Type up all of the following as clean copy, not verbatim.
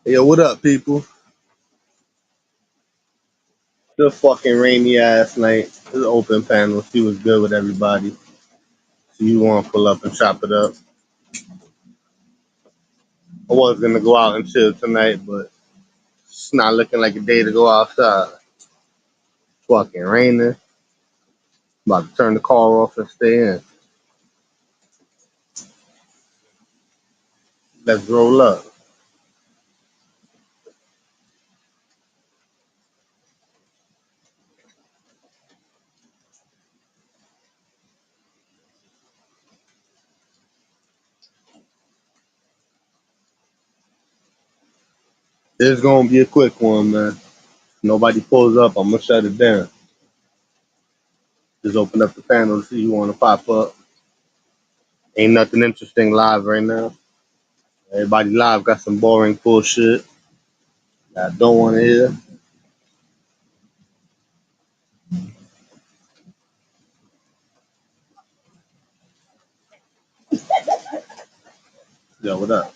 Yo, what up, people? Still fucking rainy ass night. It's an open panel. She was good with everybody. So you want to pull up and chop it up. I was gonna go out and chill tonight, but it's not looking like a day to go outside. Fucking raining. About to turn the car off and stay in. Let's roll up. It's gonna be a quick one, man. Nobody pulls up, I'm gonna shut it down. Just open up the panel to see who wanna pop up. Ain't nothing interesting live right now. Everybody live got some boring bullshit that I don't wanna hear. Yo, what up?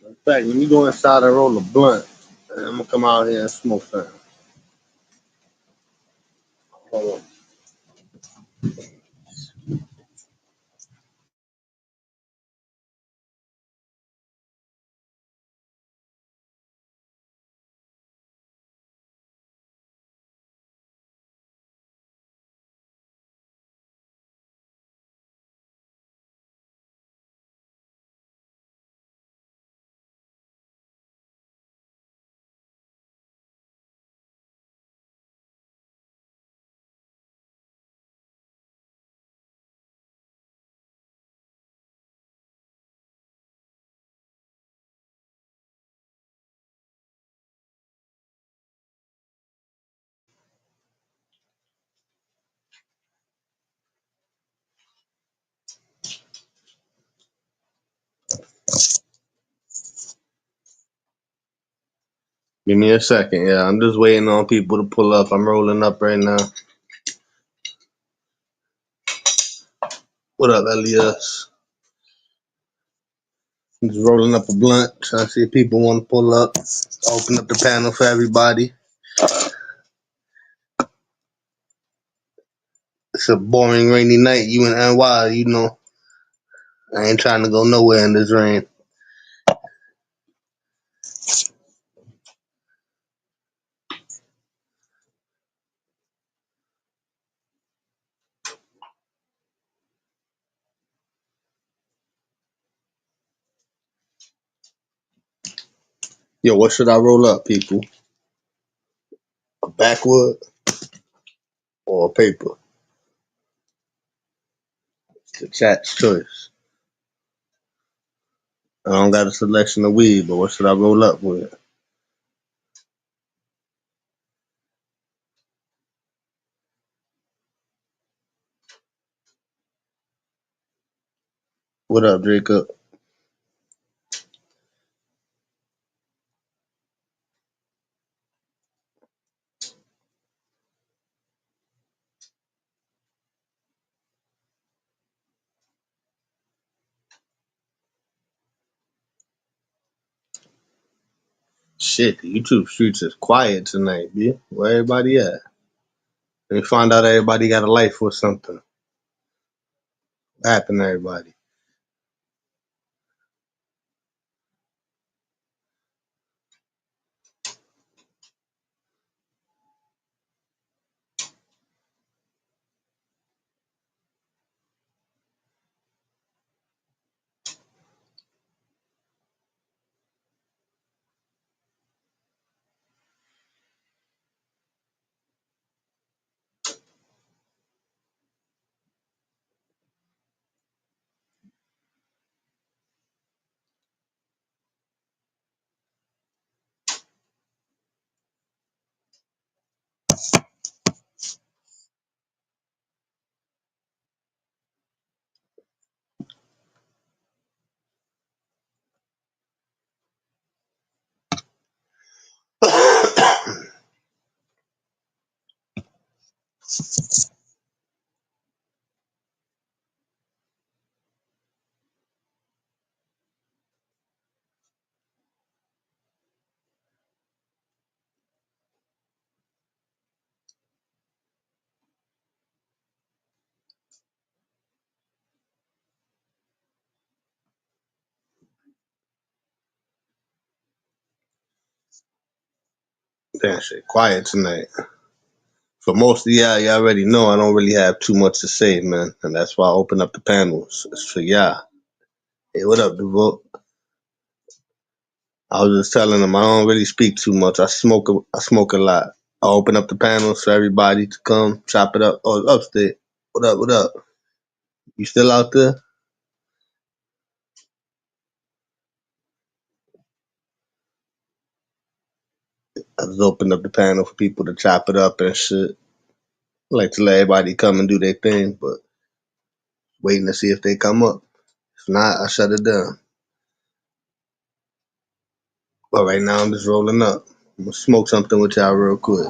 In fact, let me go inside and roll a blunt. And I'm gonna come out here and smoke something. Hold on. Give me a second. Yeah, I'm just waiting on people to pull up. I'm rolling up right now. What up, Elias? I'm just rolling up a blunt, trying to see if people want to pull up. Open up the panel for everybody. It's a boring, rainy night. You in NY, you know. I ain't trying to go nowhere in this rain. Yo, what should I roll up, people? A backwood or a paper? It's the chat's choice. I don't got a selection of weed, but what should I roll up with? What up, Jacob? Shit, the YouTube streets is quiet tonight, B. Where everybody at? Let me find out everybody got a life or something. What happened to everybody? Damn shit, quiet tonight. For most of y'all, y'all already know I don't really have too much to say, man. And that's why I open up the panels. It's for y'all. Hey, what up, Devote? I was just telling them I don't really speak too much. I smoke a lot. I open up the panels for everybody to come, chop it up. Oh, upstate. What up, what up? You still out there? I just opened up the panel for people to chop it up and shit. I like to let everybody come and do their thing, but waiting to see if they come up. If not, I shut it down. But right now, I'm just rolling up. I'm gonna smoke something with y'all real quick.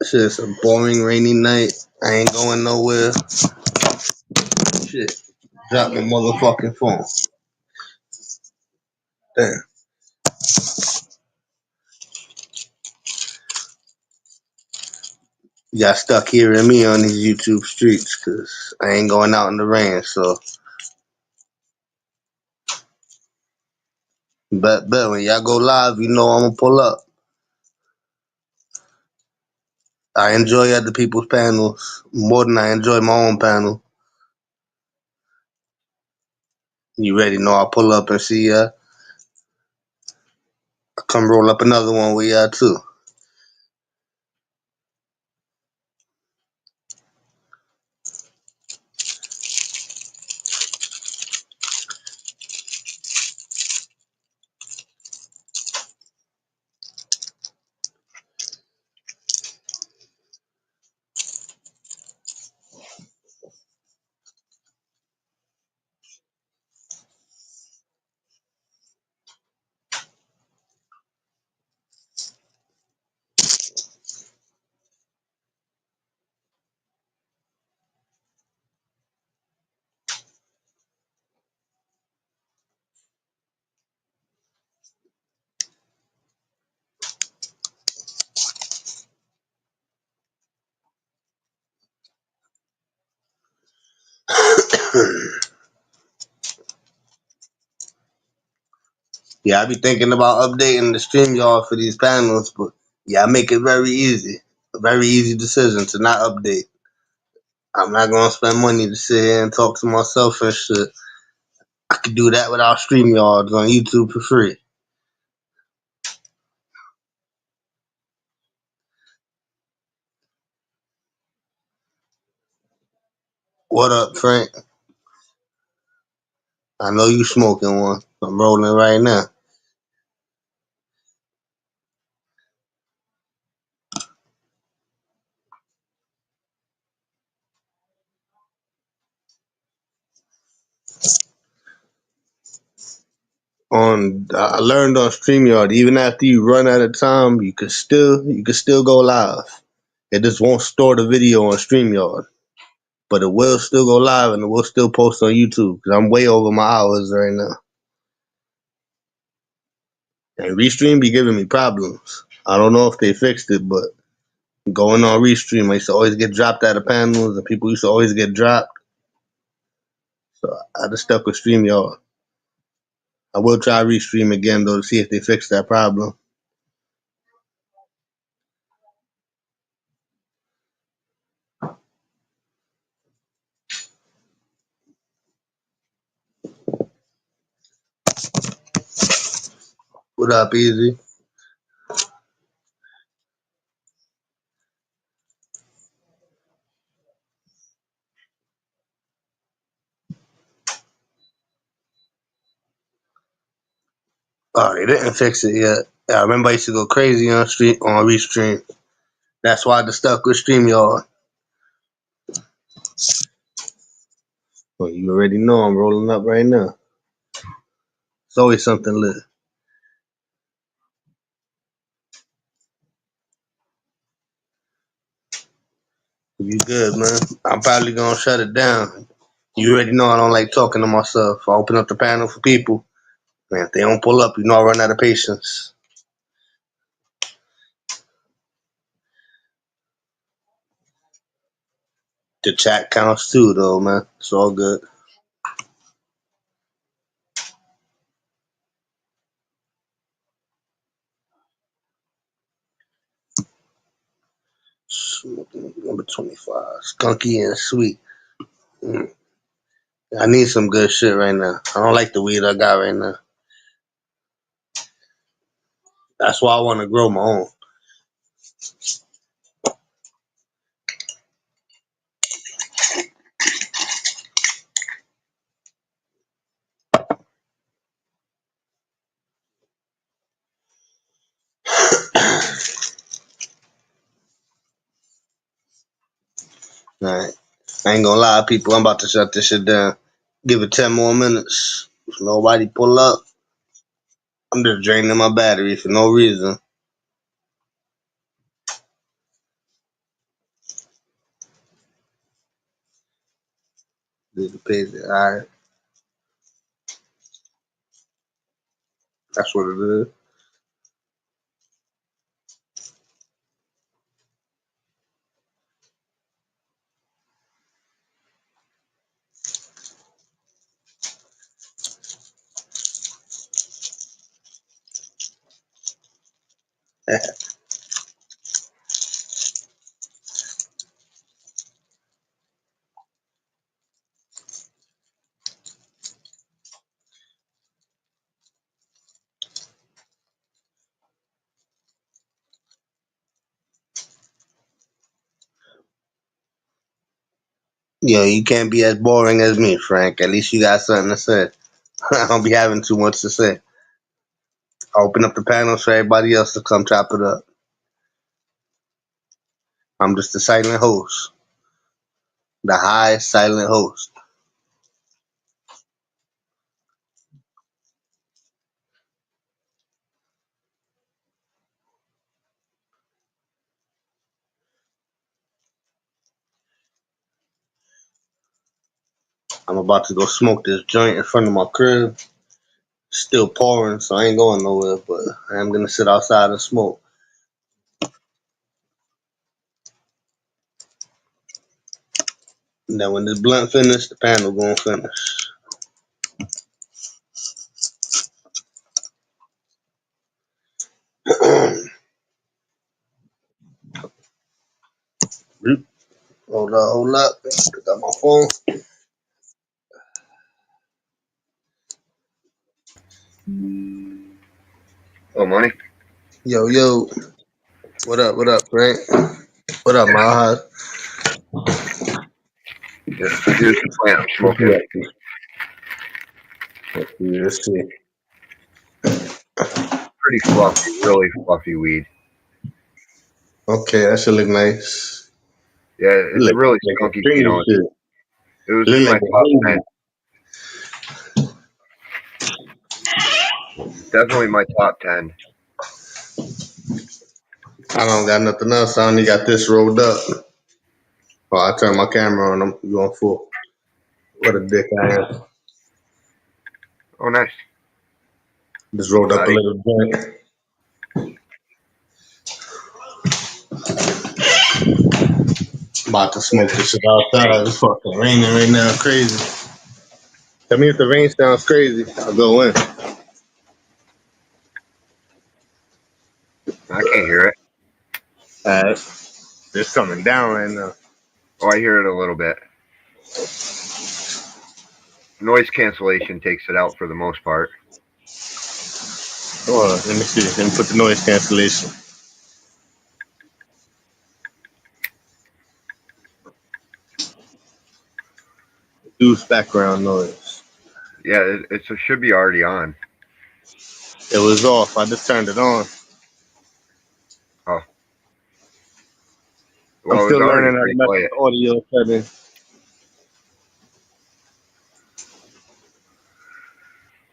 Shit's a boring, rainy night. I ain't going nowhere. Shit. Drop my motherfucking phone. Damn. Y'all stuck hearing me on these YouTube streets because I ain't going out in the rain. So, bet when y'all go live, you know I'm going to pull up. I enjoy other people's panels more than I enjoy my own panel. You already know I'll pull up and see ya. I'll come roll up another one with y'all too. Yeah, I be thinking about updating the StreamYard for these panels, but yeah, I make it very easy. A very easy decision to not update. I'm not gonna spend money to sit here and talk to myself and shit. I could do that without StreamYards on YouTube for free. What up, Frank? I know you smoking one. I'm rolling right now. I learned on StreamYard, even after you run out of time, you could still go live. It just won't store the video on StreamYard, but it will still go live and it will still post on YouTube because I'm way over my hours right now. And Restream be giving me problems. I don't know if they fixed it, but going on Restream, I used to always get dropped out of panels and people used to always get dropped. So I just stuck with StreamYard. I will try Restream again though to see if they fix that problem. What up, Easy? Oh, they didn't fix it yet. I remember I used to go crazy on Restream. That's why I just stuck with StreamYard. Well, you already know I'm rolling up right now. It's always something lit. You good, man? I'm probably gonna shut it down. You already know I don't like talking to myself. I open up the panel for people. Man, if they don't pull up, you know I run out of patience. The chat counts too, though, man. It's all good. Number 25. Skunky and sweet. I need some good shit right now. I don't like the weed I got right now. That's why I want to grow my own. Alright. I ain't gonna lie, people. I'm about to shut this shit down. Give it 10 more minutes. If nobody pull up, I'm just draining my battery for no reason. Did the page. Alright. That's what it is. Yo, you can't be as boring as me, Frank. At least you got something to say. I don't be having too much to say. I open up the panels for everybody else to come chop it up. I'm just the silent host. The high silent host. I'm about to go smoke this joint in front of my crib. Still pouring, so I ain't going nowhere, but I am gonna sit outside and smoke. And then when this blunt finish, the panel gonna finish. Hold up. Pick up my phone. Oh, money. Yo. What up, Frank? What up, Mahad? Here's the plant I'm smoking. Let's see. Pretty fluffy, really fluffy weed. Okay, that should look nice. Yeah, it's Look really like a skunky. stringy shit. It was Look in my like top a 10. Definitely my top 10. I don't got nothing else. I only got this rolled up. Oh, I turn my camera on. I'm going full. What a dick I am. Oh, nice. Just rolled up a little joint. About to smoke this shit outside. It's fucking raining right now. Crazy. Tell me if the rain sounds crazy. I'll go in. I can't hear it. Alright. It's coming down right now. Oh, I hear it a little bit. Noise cancellation takes it out for the most part. Hold on. Let me see. Let me put the noise cancellation. Reduce background noise. Yeah, it should be already on. It was off. I just turned it on. Oh. I'm Well, it was still already learning how to pretty mess quiet. with audio settings.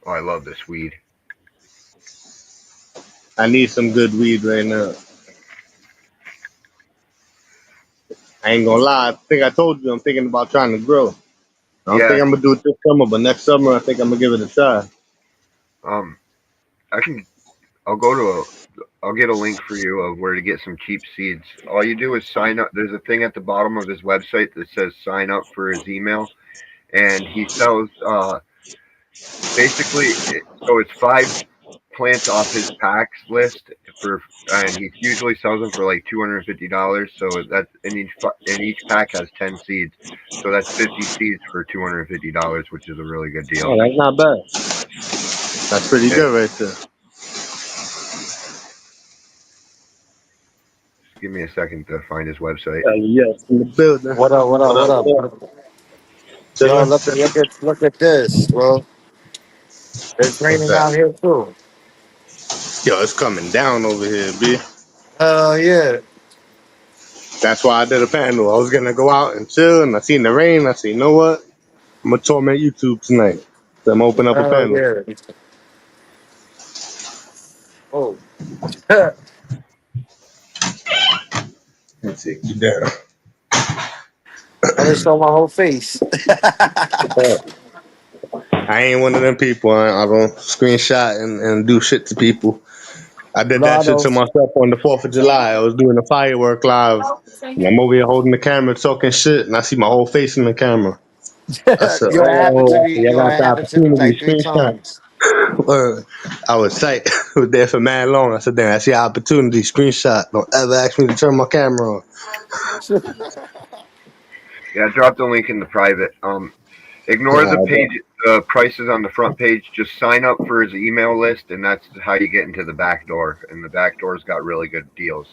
Oh, I love this weed. I need some good weed right now. I ain't gonna lie. I think I told you I'm thinking about trying to grow. I don't think Yeah, I'm gonna do it this summer, but next summer I think I'm gonna give it a try. I can I'll get a link for you of where to get some cheap seeds. All you do is sign up. There's a thing at the bottom of his website that says sign up for his email, and he sells basically. So it's 5 plants off his packs list for, and he usually sells them for like $250. So that's and each pack has 10 seeds. So that's 50 seeds for $250, which is a really good deal. Oh, that's not bad. That's pretty Yeah, good right there. just give me a second to find his website. Yes, in the building. What up? What up? What What up? up? What up? Yo, Chilling? look at this, bro. It's What's raining that? out here too. Yo, it's coming down over here, B. Yeah. That's why I did a panel. I was gonna go out and chill, and I seen the rain. I said, you know what? I'm gonna torment YouTube tonight. So I'm gonna open up a panel. Yeah. Oh. Let's take you down. I just saw my whole face. I ain't one of them people. I don't screenshot and do shit to people. I did that shit to Lotto. myself on the 4th of July. I was doing a firework live, and I'm over here holding the camera, talking shit, and I see my whole face in the camera. I said, Yo, it happened to "Oh, me. y'all Yo, it got the happened to me opportunity like to 3 times. screenshot." Word. I was tight. I was there for mad long. I said, "Damn, I see an opportunity. Screenshot. Don't ever ask me to turn my camera on." Yeah, drop the link in the private. Ignore the Nah, page, prices on the front page. Just sign up for his email list, and that's how you get into the back door. And the back door's got really good deals.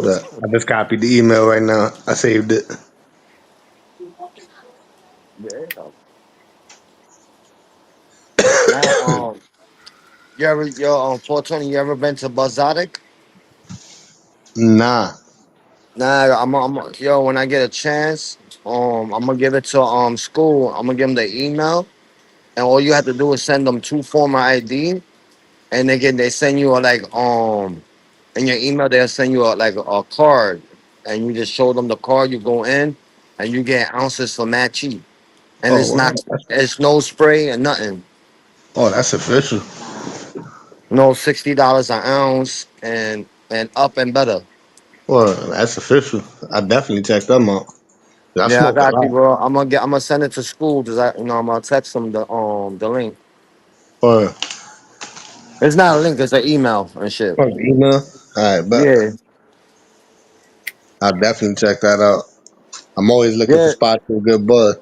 but I just copied the email right now. I saved it. Yeah. Now, yo, 420, you ever been to Buzotic? Nah. Nah, yo, when I get a chance, I'm gonna give it to school. I'm gonna give them the email, and all you have to do is send them 2 former ID, and they send you in your email they'll send you a card, and you just show them the card. You go in, and you get ounces for mad cheap, and Oh, wow. it's no spray and nothing. Oh, that's official. No $60 an ounce, and up and better. Well, that's official. I definitely check them out. I Yeah, I smoke a got you, lot. bro. I'm gonna send it to school because I'm gonna text them the link. Or It's not a link, it's an email and shit. email. All right, but Yeah, I'll definitely check that out. I'm always looking for yeah. spots with good bud.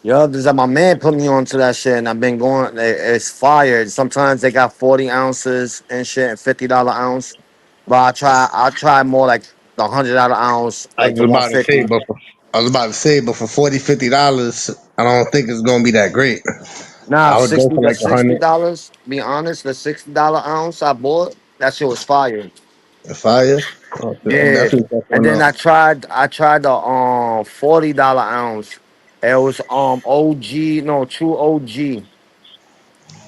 Yo, this my man put me onto that shit, and I've been going. It's fired. Sometimes they got 40 ounces and shit, and $50 ounce. But I try more like the $100 ounce, I like the was about to say, 150. but for $40, $50, I don't think it's gonna be that great. Nah, I would go 60 for the like $60. Be honest, the $60 ounce I bought, that shit was fire. $100. Fire. Oh, shit, I'm Yeah, definitely check and one then out. I tried the $40 ounce. It was OG, no, true OG.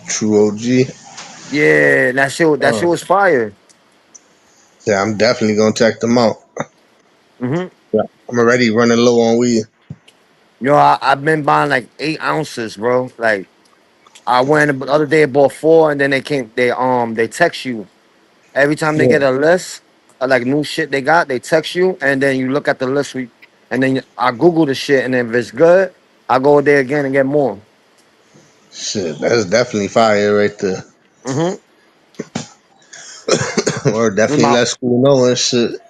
True OG. Yeah, that shit was fire. Yeah, I'm definitely gonna check them out. Hmm. Yeah, I'm already running low on weed. Yo, I've been buying like 8 ounces, bro. Like I went the other day, bought four, and then they text you every time they Yeah, get a list of like new shit they got. They text you, and then you look at the list, and then I Google the shit, and if it's good, I go there again and get more. shit, that's definitely fire right there. Hmm. Or definitely My let school know and shit.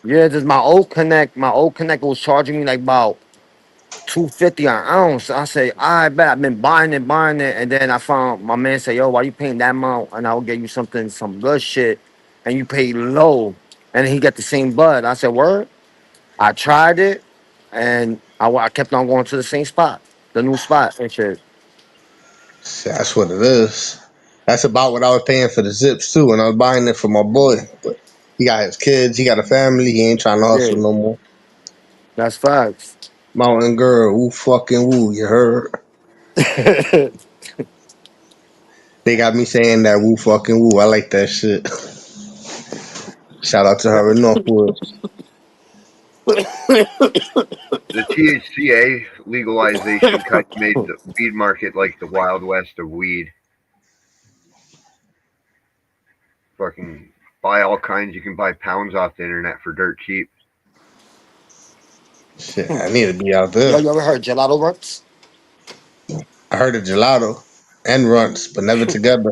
Yeah, just my old connect was charging me like about 250 an ounce. I say, I bet I've been buying it, and then I found my man say, yo, why you paying that amount? And I will get you some good shit, and you pay low, and he got the same bud. I said, word. I tried it, and I kept on going to the same spot, the new spot and shit. Shit, that's what it is. That's about what I was paying for the zips too, and I was buying it for my boy. But he got his kids, he got a family, he ain't trying to hustle Yeah, no more. that's facts. Mountain girl, woo fucking woo, you heard? They got me saying that woo fucking woo. I like that shit. Shout out to her in Northwood. The THCA legalization kind of made the weed market like the Wild West of weed. fucking buy all kinds. You can buy pounds off the internet for dirt cheap. Shit, I need to be out Yo, there. you ever heard gelato runs? I heard of gelato and runts, but never together.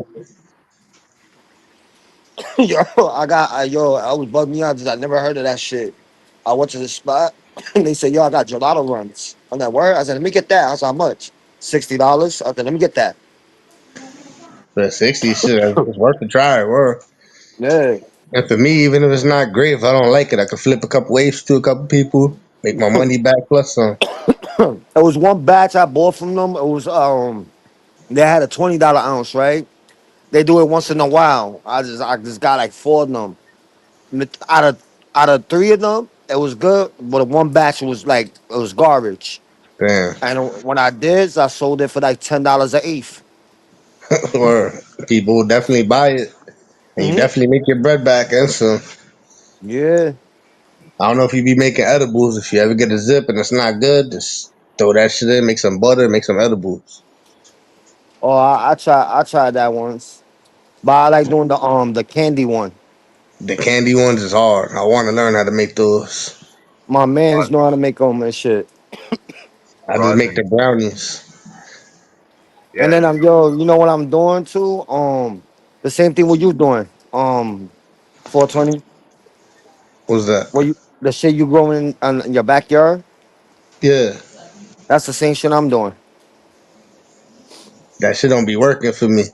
Yo, I was bugging me out because I never heard of that shit. I went to the spot and they said, yo, I got gelato runs. On that word, I said, let me get that. I said, how much? $60. I said, let me get that. But 60 shit, it's worth a try. Word. Yeah. And for me, even if it's not great, if I don't like it, I can flip a couple waves to a couple people, make my money back plus some. It was one batch I bought from them. It was they had a $20 ounce, right? They do it once in a while. I just got like four of them. Out of three of them, it was good, but one batch was like it was garbage. Damn. And when I did, I sold it for like $10 an eighth. Or people will definitely buy it, and you Hmm. definitely make your bread back and some. Yeah. I don't know if you be making edibles. If you ever get a zip and it's not good, just throw that shit in, make some butter, make some edibles. Oh, I tried that once, but I like doing the candy one. The candy ones is hard. I want to learn how to make those. My man's Ros- know how to make them and shit. I just make Rosin. the brownies. And Yeah, then yo, you know what I'm doing too? The same thing what you doing. 420. What's that? What you the shit you growing in your backyard? Yeah, That's the same shit I'm doing. that shit don't be working for me.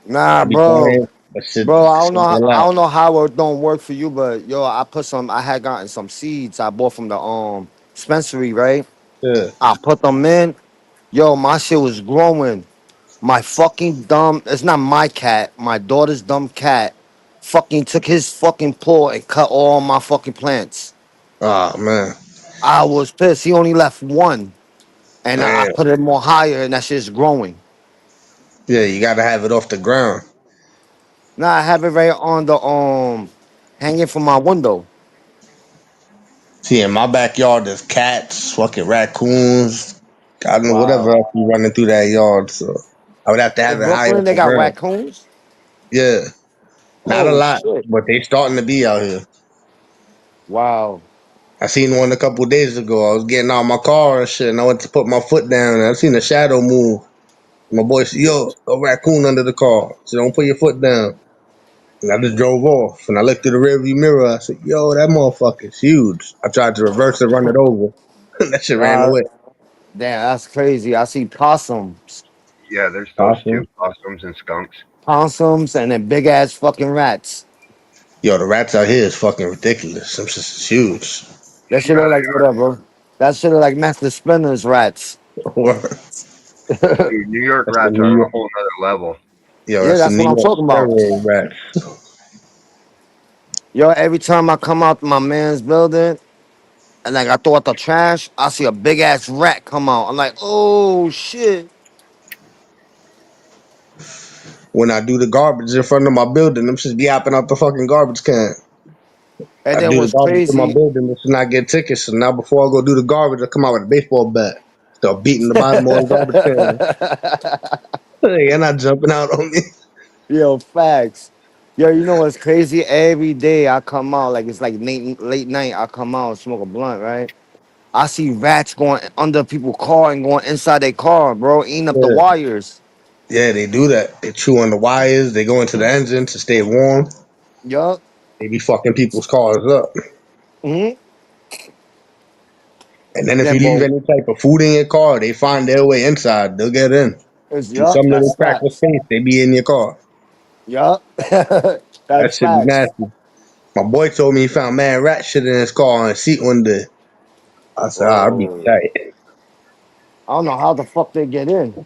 Nah, I be bro. trying, but shit, Bro, shit don't I lie. don't know how it don't work for you, but yo, I had gotten some seeds I bought from the dispensary, right? Yeah. I put them in. Yo, my shit was growing. My fucking dumb, it's not my cat, my daughter's dumb cat fucking took his fucking paw and cut all my fucking plants. Oh man. I was pissed. He only left one. And I Damn. put it more higher and that shit's growing. Yeah, you gotta have it off the ground. Now I have it right on the hanging from my window. See, in my backyard, there's cats, fucking raccoons, God know whatever Wow. else be running through that yard. So I would have to have In it high Brooklyn, off they the got ground. raccoons. Yeah, not a Oh lot, shit. but they starting to be out here. Wow. I seen one a couple days ago. I was getting out of my car and shit, and I went to put my foot down, and I seen a shadow move. My boy said, "Yo, a raccoon under the car." I said, "Don't put your foot down." And I just drove off. And I looked through the rearview mirror. I said, "Yo, that motherfucker's huge." I tried to reverse and run it over. that shit ran Uh, away. damn, that's crazy. I see possums. yeah. There's those Awesome. two, possums and skunks. Possums and then big ass fucking rats. Yo, the rats out here is fucking ridiculous. Them shit's is huge. That shit Yeah, look like whatever. That shit look like Master Splinter's rats. dude, New York That's the rats New are on a York. whole nother level. Yo, Yeah, that's the that's New what I'm York talking about. steroid rats. Yo, every time I come out my man's building and like I throw out the trash, I see a big ass rat come out. I'm like, oh shit. When I do the garbage in front of my building, them shits be hopping out the fucking garbage can. And I then do the what's garbage in my crazy? building to not get tickets. So now before I go do the garbage, I come out with a baseball bat. Start beating the bottom of the garbage can. Hey, you're not jumping out on me. Yo, facts. Yo, you know what's crazy? Every day I come out, like it's like late night, I come out and smoke a blunt, right? I see rats going under people's car and going inside their car, bro, eating up the Yeah. wires. Yeah, they do that. They chew on the wires. They go into the engine to stay warm. Yup. They be fucking people's cars up. Mm-hmm. And then if you Then, leave bro, any type of food in your car, they find their way inside. They'll get in. it's Through yup, some little that's crack of facts. space, they be in your car. Yup. That That's shit be facts. nasty. My boy told me he found mad rat shit in his car on his seat one day. I said, I'll be Whoa. tight. I don't know how the fuck they get in.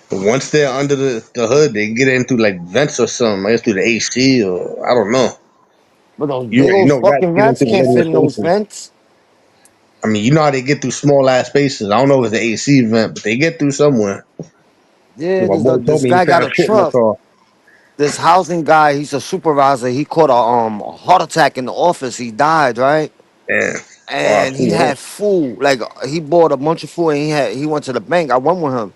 But once they're under the hood, they get in through like vents or something. I guess through the AC or I don't know. But those You big already old know rats fucking get rats into the can't little fit in those spaces. vents. I mean, you know how they get through small ass spaces. I don't know if it's the AC vent, but they get through somewhere. Yeah, My because boy told this me he guy got found a shit in the truck. car. This housing guy, he's a supervisor. He caught a heart attack in the office. He died, right? Damn. And he RP, had food. Like he bought a bunch of food and he went to the bank. I went with him.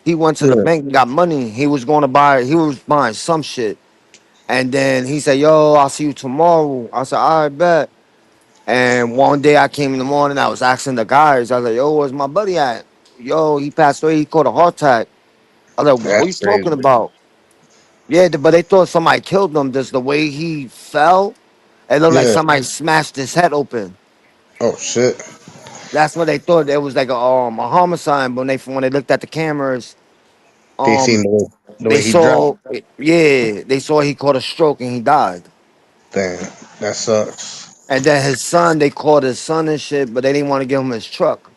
He went to the yeah. bank and got money. He was going to buy, he was buying some shit. And then he said, "Yo, I'll see you tomorrow." I said, "All right, bet." And one day I came in the morning, I was asking the guys, I was like, "Yo, where's my buddy at?" "Yo, he passed away. He caught a heart attack." I was like, "What are That's you talking crazy. about?" Yeah, but they thought somebody killed him. Just the way he fell, it looked like Yeah. somebody smashed his head open. Oh shit. That's what they thought. It was like a homicide. But when they looked at the cameras, They seen um, the they way he dropped. saw, yeah, they saw he caught a stroke and he died. Damn, that sucks. And then his son, they called his son and shit, but they didn't want to give him his truck.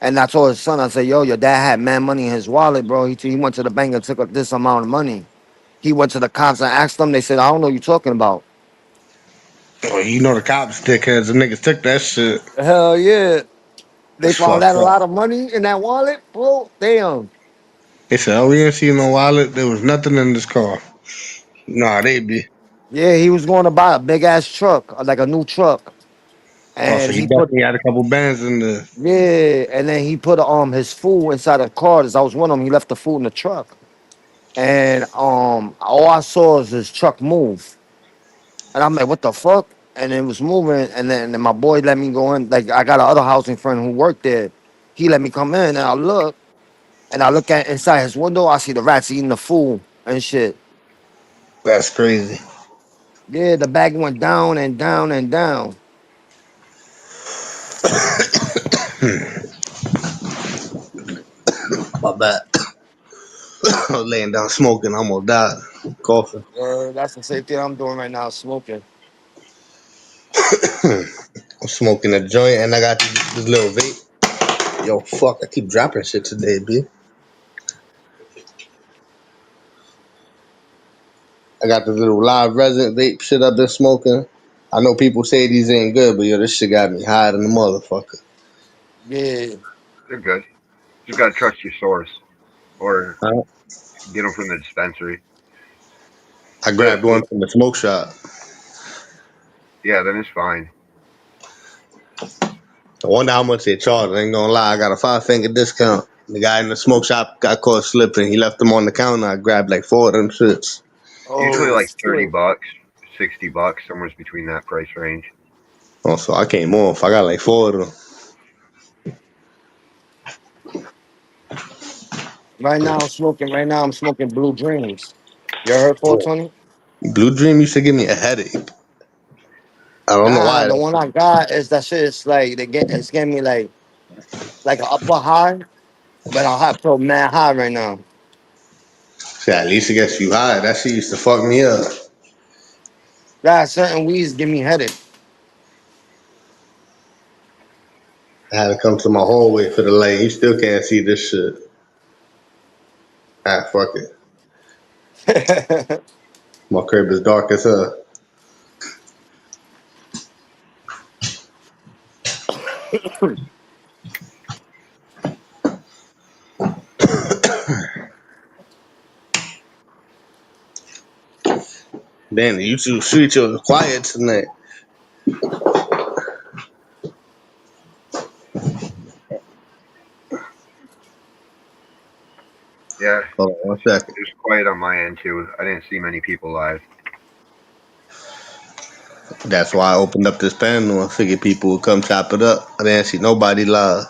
And I told his son, I said, "Yo, your dad had mad money in his wallet, bro. He went to the bank and took up this amount of money." He went to the cops and asked them. They said, "I don't know what you're talking about." Oh, you know the cops dickheads. The niggas took that shit. Hell yeah. They That's found fucked out a up. lot of money in that wallet, bro. Damn. They said, "Oh, we didn't see no wallet. There was nothing in this car." Nah, they be. Yeah, he was going to buy a big ass truck, like a new truck. Oh, so And he he put definitely had a couple bands in the. yeah, and then he put his food inside the car. As I was with him, he left the food in the truck. And all I saw is his truck move. And I'm like, what the fuck? And it was moving, and then my boy let me go in. Like I got another housing friend who worked there. He let me come in and I look at inside his window, I see the rats eating the food and shit. That's crazy. Yeah, the bag went down and down and down. My bad. I was laying down smoking, I almost died. Coughing. That's the same thing I'm doing right now, smoking. I'm smoking a joint and I got this little vape. Yo, fuck, I keep dropping shit today, B. I got this little live resin vape shit I've been smoking. I know people say these ain't good, but yo, this shit got me higher than the motherfucker. Yeah. They're good. You gotta trust your source, or Huh? get them from the dispensary. I The, grabbed the, one from the smoke shop. yeah, then it's fine. I wonder how much they charge. I ain't gonna lie, I got a 5 finger discount. The guy in the smoke shop got caught slipping. He left them on the counter. I grabbed like 4 of them shits. Usually Oh like shit. $30, $60, somewhere between that price range. Oh, so I came off. I got like 4 of them. Right now I'm smoking Blue Dreams. You heard 420? Blue Dream used to give me a headache. I don't know Nah, why. the one I got is that shit. It's like it's getting me like an upper high, but I hot pro mad high right now. Shit, at least it gets you high. That shit used to fuck me up. Yeah, certain weeds give me headache. I had to come to my hallway for the light. You still can't see this shit. Ah, fuck it. My crib is dark as hell. Damn, the YouTube streets was quiet tonight. Yeah, Hold on one second. it was quiet on my end too. I didn't see many people live. That's why I opened up this panel. I figured people would come chop it up. I didn't see nobody live.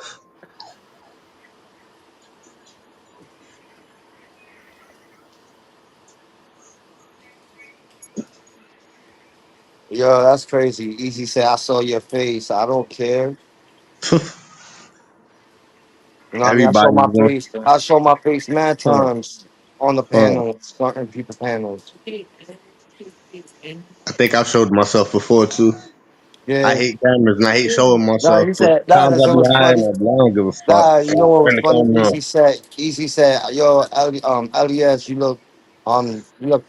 Yo, that's crazy. Easy said, I saw your face. I don't care. You know what I mean? I show Everybody's my going. face. I show my face mad Huh, times on the huh. panels, certain people panels. I think I've showed myself before too. I Yeah. hate cameras and I hate showing Nah, myself, he but said, nah, times that's I be what's high funny. and I don't give a fuck. Nah, I you know just what turn was the funny? camera on. Easy said, yo, LES, you look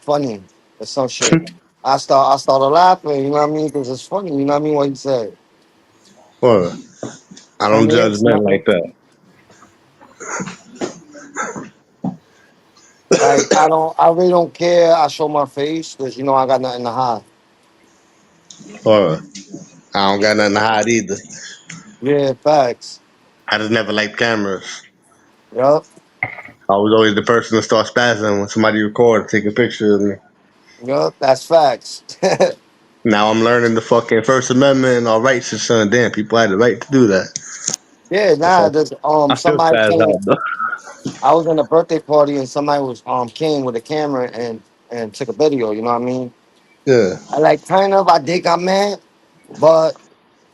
funny or some shit. I started laughing, you know what I mean? Because it's funny, you know what I mean? What he said. Or I I don't mean, judge it's men like nothing. that. Like, I really don't care. I show my face because, I got nothing to hide. Or I don't got nothing to hide either. Yeah, facts. I just never liked cameras. Yup. I was always the person to start spazzing when somebody record, take a picture of me. Yup, that's facts. Now I'm learning the fucking First Amendment and all rights and son. Damn, people had the right to do that. Yeah, nah, there's I still somebody spaz came. out though. I was in a birthday party and somebody was came with a camera and took a video, you know what I mean? Yeah. I like kind of I did got mad, but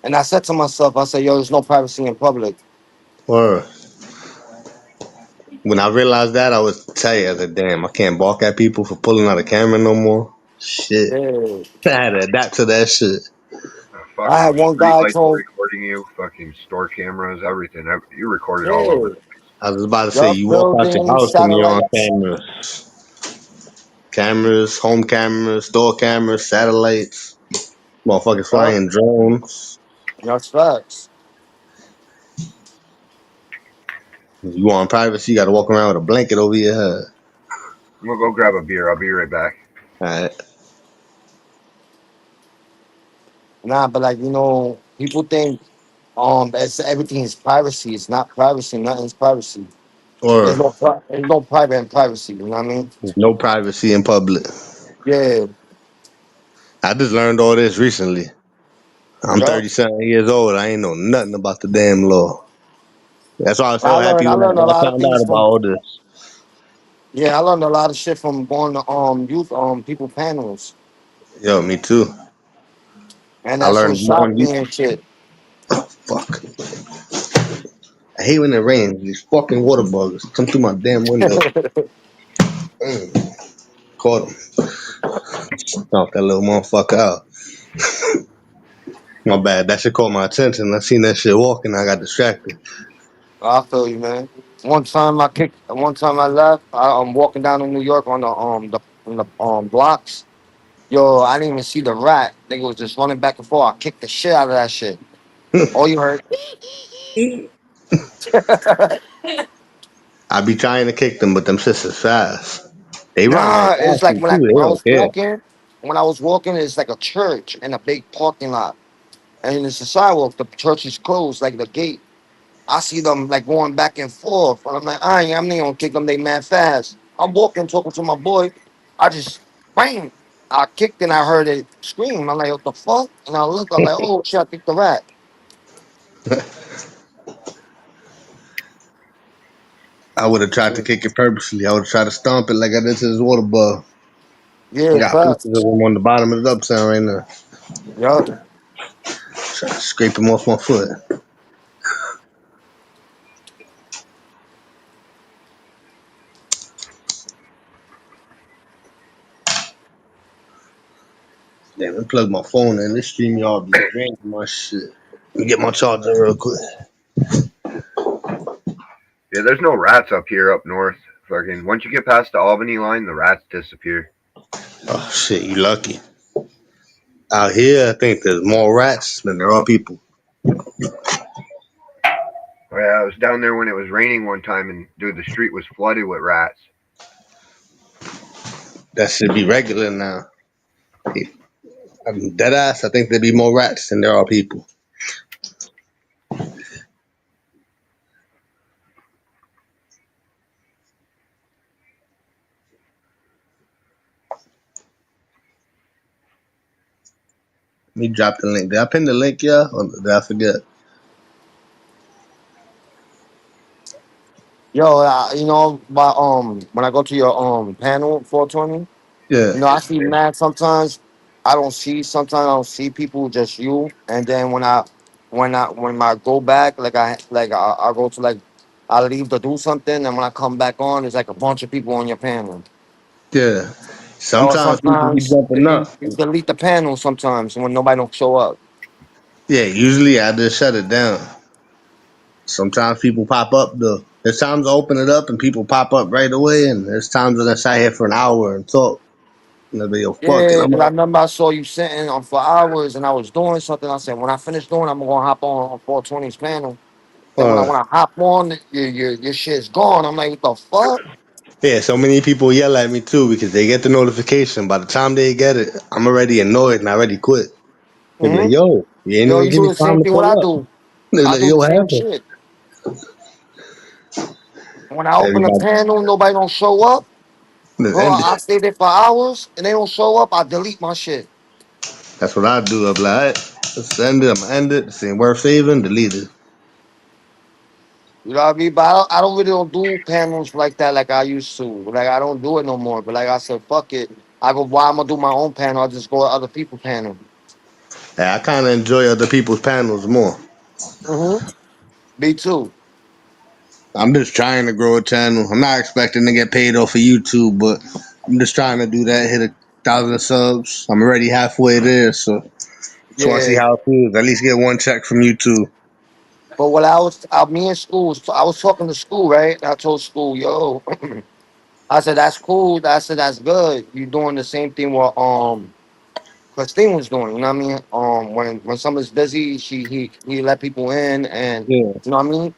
and I said to myself, I said, yo, there's no privacy in public. Or when I realized that, I was tired. I said, damn, I can't bark at people for pulling out a camera no more. Shit. Yeah. I had to adapt to that shit. I Fucking had one street guy lights are told, recording you. Fucking store cameras, everything. You recorded all over. yeah, I was about to say, yup, you walk out your building house and you're on satellites. camera. Cameras, home cameras, store cameras, satellites, motherfuckers Yup, flying drones. that's facts. If you want privacy, you got to walk around with a blanket over your head. I'm gonna go grab a beer. I'll be right back. All right. Nah, but like, people think that's everything is privacy. It's not privacy, nothing's privacy. Or There's no private and privacy, you know what I mean? no privacy in public. Yeah, I just learned all this recently. I'm yup. 37 years old. I ain't know nothing about the damn law. That's why I was so happy I when learned a I lot of found out things about from all this. yeah, I learned a lot of shit from going to youth people panels. Yo, me too. And I that's what learned more than shocked you. me and shit. Fuck. I hate when it rains. These fucking water bugs come through my damn window. Caught him. Knocked that little motherfucker out. My bad. That shit caught my attention. I seen that shit walking. I got distracted. I feel you, man. One time I left. I'm walking down in New York on the blocks. Yo, I didn't even see the rat. Nigga was just running back and forth. I kicked the shit out of that shit. All you heard. I be trying to kick them, but them sisters fast. They run right Nah, past it's like you too. They when I don't was care. walking. When I was walking, it's like a church and a big parking lot, and it's a sidewalk. The church is closed, like the gate. I see them like going back and forth, and I'm like, I'm not gonna kick them. They mad fast. I'm walking, talking to my boy. I just bang. I kicked and I heard it scream. I'm like, what the fuck? And I look, I'm like, oh shit, I kicked the rat. I would have tried to kick it purposely. I would have tried to stomp it like I did to this water bug. I Yeah, got pieces of facts. them on the bottom of the uptown right now. Yup. Try to scrape them off my foot. Damn, let me plug my phone in. This stream y'all be draining my shit. Let me get my charger real quick. Yeah, there's no rats up here up north. Fucking once you get past the Albany line, the rats disappear. Oh shit, you lucky. Out here, I think there's more rats than there are people. Oh, yeah, I was down there when it was raining one time, and dude, the street was flooded with rats. That should be regular now. I mean, dead ass, I think there'd be more rats than there are people. Let me drop the link. Did I pin the link, yeah? Or did I forget? Yo, when I go to your panel 420, Yeah. I see mad sometimes. Sometimes I don't see people, just you. And then when I go back, I go to I leave to do something, and when I come back on, there's like a bunch of people on your panel. Yeah. Or Sometimes people be sometimes jumping up. you delete the panel sometimes when nobody don't show up. Yeah, usually I just shut it down. Sometimes people pop up though. There's times I open it up and people pop up right away, and there's times that I sat here for an hour and talk. And they'll be, yo, fuck it. Yeah, I'm because I up. remember I saw you sitting on for hours, and I was doing something. I said, when I finish doing, I'm gonna hop on 420's panel. Then when I hop on, your shit's gone. I'm like, what the fuck? Yeah, so many people yell at me too because they get the notification. By the time they get it, I'm already annoyed and I already quit. They be like, Hmm. yo, you ain't Yo, even you give do me the time same to thing what pull I up. do. They be I like, do yo, the what same happened? shit. When I open a Everybody, panel, nobody don't show up. Just Bro, end it. I stay there for hours and they don't show up, I delete my shit. That's what I do. I'm like, all right, let's end it. I'm gonna end it. This ain't worth saving. Delete it. You know what I mean? But I don't really don't do panels like that like I used to. Like I don't do it no more. But like I said, fuck it. I go, why I'm gonna do my own panel? I'll just go to other people's panel. Yeah, I kind of enjoy other people's panels more. Mm-hmm. Me too. I'm just trying to grow a channel. I'm not expecting to get paid off of YouTube, but I'm just trying to do that. Hit 1,000 subs. I'm already halfway there, so just want to see Yeah. how it feels. At least get one check from YouTube. But when me in school, I was talking to school, right? I told school, yo, I said, that's cool. I said, that's good. You doing the same thing what Christine was doing. You know what I mean? When someone's busy, he let people in, and Yeah, you know what I mean.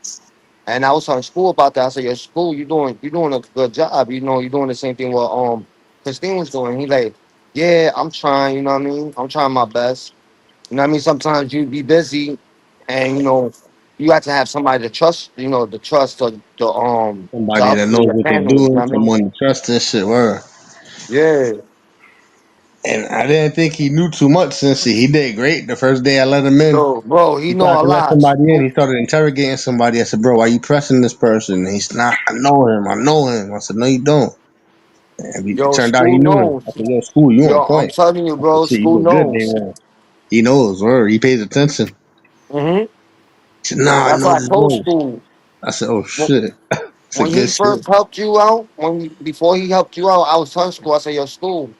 And I was telling school about that. I said, your school, you doing a good job. You know, you're doing the same thing what Christine was doing. He like, yeah, I'm trying. You know what I mean? I'm trying my best. You know what I mean? Sometimes you be busy, and you have to have somebody to trust. You know, the trust to somebody that upgrade knows your what they're panels. You know doing, what I mean? someone to trust this shit. Word. Yeah, And I didn't think he knew too much since he did great the first day I let him in. yo, bro, he He know tried a to let lot. somebody in. He started interrogating somebody. I said, "Bro, why you pressing this person?" And he's not. I know him. I know him. I said, "No, you don't." And it Yo, turned out he school knew him. I knows. said, "Yo, school, you Yo, on I'm point." telling you, I said, bro, "Shit, you school did good day knows. one." He knows, or he pays attention. He Hmm. said, "Nah, I That's know why I this told knows." school. I said, "Oh shit, it's a When good he shit." first helped you out, before he helped you out, I was telling school. I said, "Yo, school,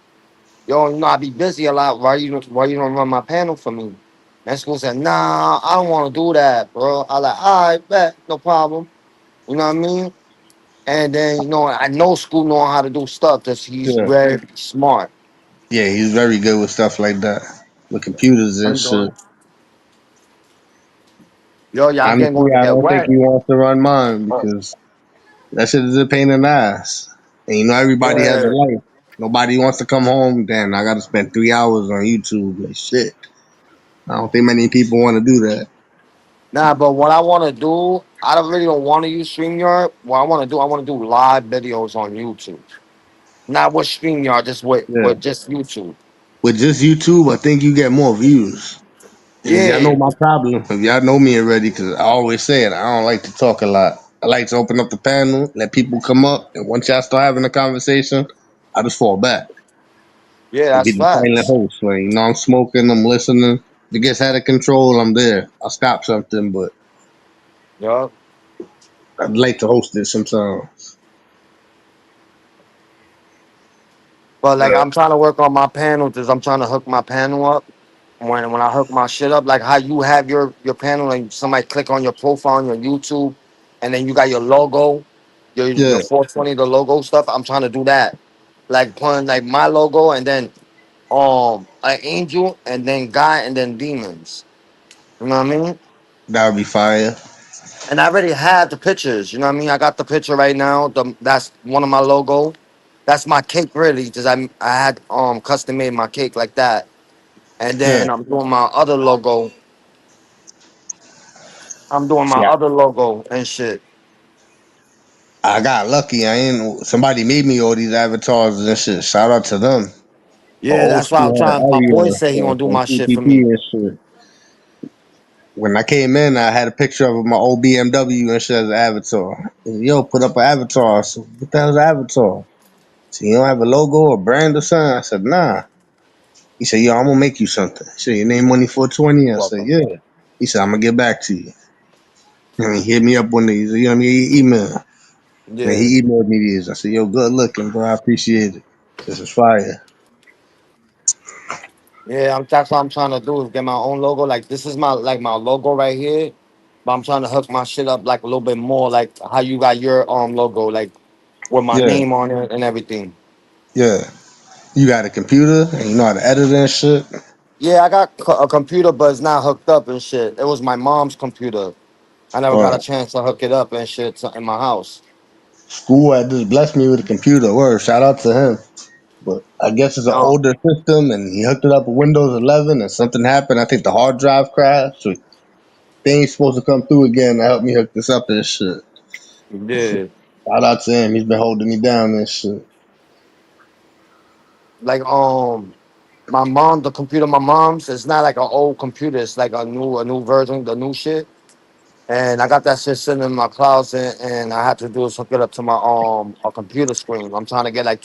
yo, I be busy a lot. Why you don't run my panel for me?" And school said, "Nah, I don't want to do that, bro." I like, all right, bet, no problem. You know what I mean? And then I know school know how to do stuff. Just he's Yeah, very smart. yeah, he's very good with stuff like that, with computers How and you shit. doing? Yo, y'all getting Honestly, going to I get don't think wet. he wants to run mine because that shit is a pain in the ass. And everybody has a Yeah. life. Nobody wants to come home. Then I got to spend 3 hours on YouTube. Like shit. I don't think many people want to do that. Nah, but what I want to do, I don't want to use StreamYard. What I want to do, I want to do live videos on YouTube. Not with StreamYard, just with, Yeah. with just YouTube. With just YouTube, I think you get more views. And y'all know Yeah, my problem. If y'all know me already, because I always say it, I don't like to talk a lot. I like to open up the panel, let people come up, and once y'all start having a conversation, I just fall back yeah, and that's be the silent facts. host. Like, I'm smoking, I'm listening. If it gets out of control, I'm there. I'll stop something, but Yeah. I'd like to host it sometimes. But like Uh, I'm trying to work on my panel because I'm trying to hook my panel up. When I hook my shit up, like how you have your panel and somebody click on your profile on your YouTube, and then you got your logo, your Yeah, 420 the logo stuff. I'm trying to do that, like putting like my logo and then an angel and then guy and then demons. You know what I mean? that would be fire. And I already had the pictures. You know what I mean? I got the picture right now. That's one of my logo. That's my cake really, because I had custom made my cake like that. And Yeah. then I'm doing my other logo. I'm doing my See, other logo and shit. I got lucky. I ain't somebody made me all these avatars and shit. Shout out to them. Yeah, Old that's why I'm school had trying. an My boy area said he gonna do from my shit for PPP me. and shit. When I came in, I had a picture of my old BMW and shit as an avatar. Yo, put up an avatar. So what the hell's an avatar? So you don't have a logo or brand or something? I said, nah. He said, yo, I'm gonna make you something. He said, your name Money 420? I said, Welcome. yeah. He said, I'm gonna get back to you. And he hit me up one day. He said, email. And Yeah, he emailed me these. I said, yo, good looking, bro. I appreciate it. This is fire. yeah. That's what I'm trying to do is get my own logo. Like this is my logo right here. But I'm trying to hook my shit up like a little bit more, like how you got your logo, like with my Yeah, name on it and everything. yeah. You got a computer and you know how to edit and shit. Yeah, I got a computer, but it's not hooked up and shit. It was my mom's computer. I never got a Or chance to hook it up and shit in my house. school had just blessed me with a computer. Word, shout out to him. But I guess it's an No, older system and he hooked it up with Windows 11 and something happened. I think the hard drive crashed. So they ain't supposed to come through again to help me hook this up and shit. yeah, Shout out to him. He's been holding me down and shit. like my mom, the computer my mom's, it's not like an old computer. It's like a new version, the new shit. And I got that shit sitting in my closet, and I had to do is hook it up to my a computer screen. I'm trying to get like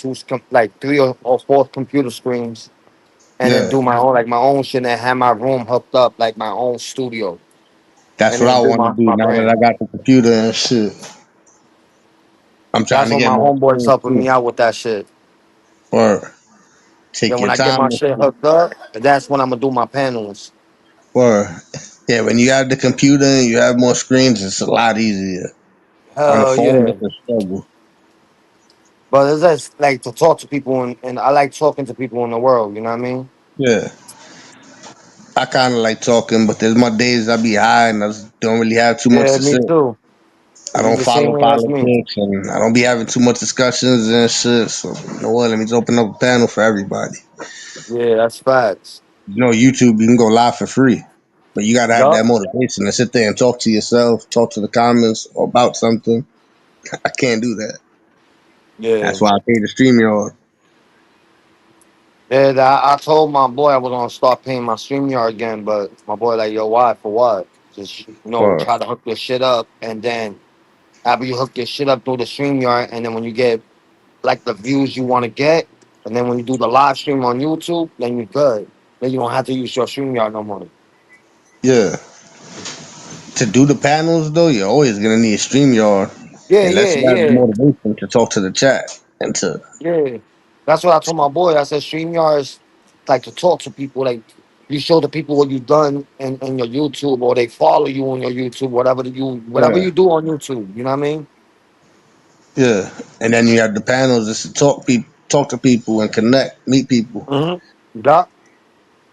like three or four computer screens, and then Yeah, do my own like my own shit, and have my room hooked up like my own studio, that's and what then I do want to my do my now that brand. I got the computer and shit. I'm trying That's to what get my more homeboy's screens helping too. me out with that shit. Or take Then your when I get time my and shit shit. hooked up, that's when I'm gonna do my panels. Or yeah, when you have the computer and you have more screens, it's a lot easier. On the Hell phone, yeah. it's a struggle. But it's just like to talk to people, and I like talking to people in the world. You know what I mean? Yeah, I kind of like talking, but there's my days I be high and I just don't really have too much Yeah, to me say. too. I You don't the same follow way as me. politics and I don't be having too much discussions and shit. So you know what? Let me just open up a panel for everybody. Yeah, that's facts. You know, YouTube, you can go live for free, but you gotta have Yup. that motivation to sit there and talk to yourself, talk to the comments or about something. I can't do that. Yeah. That's why I pay the StreamYard. Yeah, I told my boy I was gonna start paying my StreamYard again, but my boy like, yo, why? For what? Just Or try to hook your shit up, and then after you hook your shit up through the StreamYard, and then when you get like the views you want to get, and then when you do the live stream on YouTube, then you're good. Then you don't have to use your StreamYard no more. yeah, to do the panels though, you're always gonna need StreamYard Yeah, unless yeah, you have the yeah. motivation to talk to the chat and to Yeah, that's what I told my boy. I said StreamYard is like to talk to people. Like you show the people what you've done in your YouTube, or they follow you on your YouTube, whatever yeah, you do on YouTube. You know what I mean? yeah. And then you have the panels just to talk to people and connect, meet people. Mm-hmm. Yeah.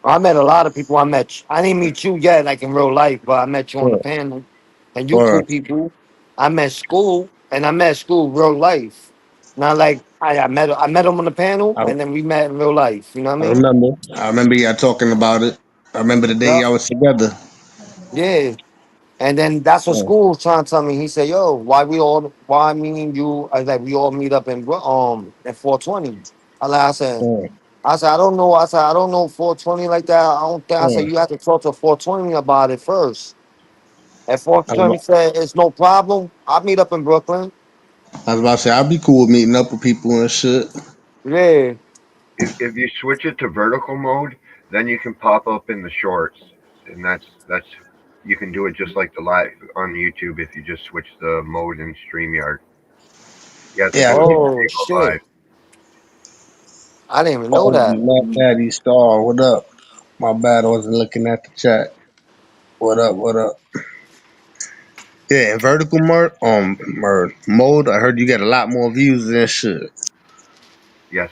I met a lot of people. I didn't meet you yet, like in real life, but I met you on the Yeah. panel, and you Or cool people. I met school real life. Not like I met him on the panel, I, and then we met in real life. You know what I I mean? remember, I remember y'all talking about it. I remember the day Yeah. y'all was together. Yeah. And then that's what Yeah. school was trying to tell me. He said, "Yo, why me and you? I was like, we all meet up in at 420." Yeah. I don't know. I said, I don't know 420 like that. I don't think. I said, Yeah. you have to talk to 420 about it first. At I was, 420 said, it's no problem. I'll meet up in Brooklyn. I was about to say I'd be cool with meeting up with people and shit. Yeah, If you switch it to vertical mode, then you can pop up in the shorts, and that's you can do it just like the live on YouTube if you just switch the mode in Streamyard. You have to Yeah, I do it clicked before oh you go live. shit, I didn't even know on that. Mac Daddy Star. What up? My bad, I wasn't looking at the chat. What up? What up? Yeah, in vertical mode, I heard you get a lot more views and shit. Yes.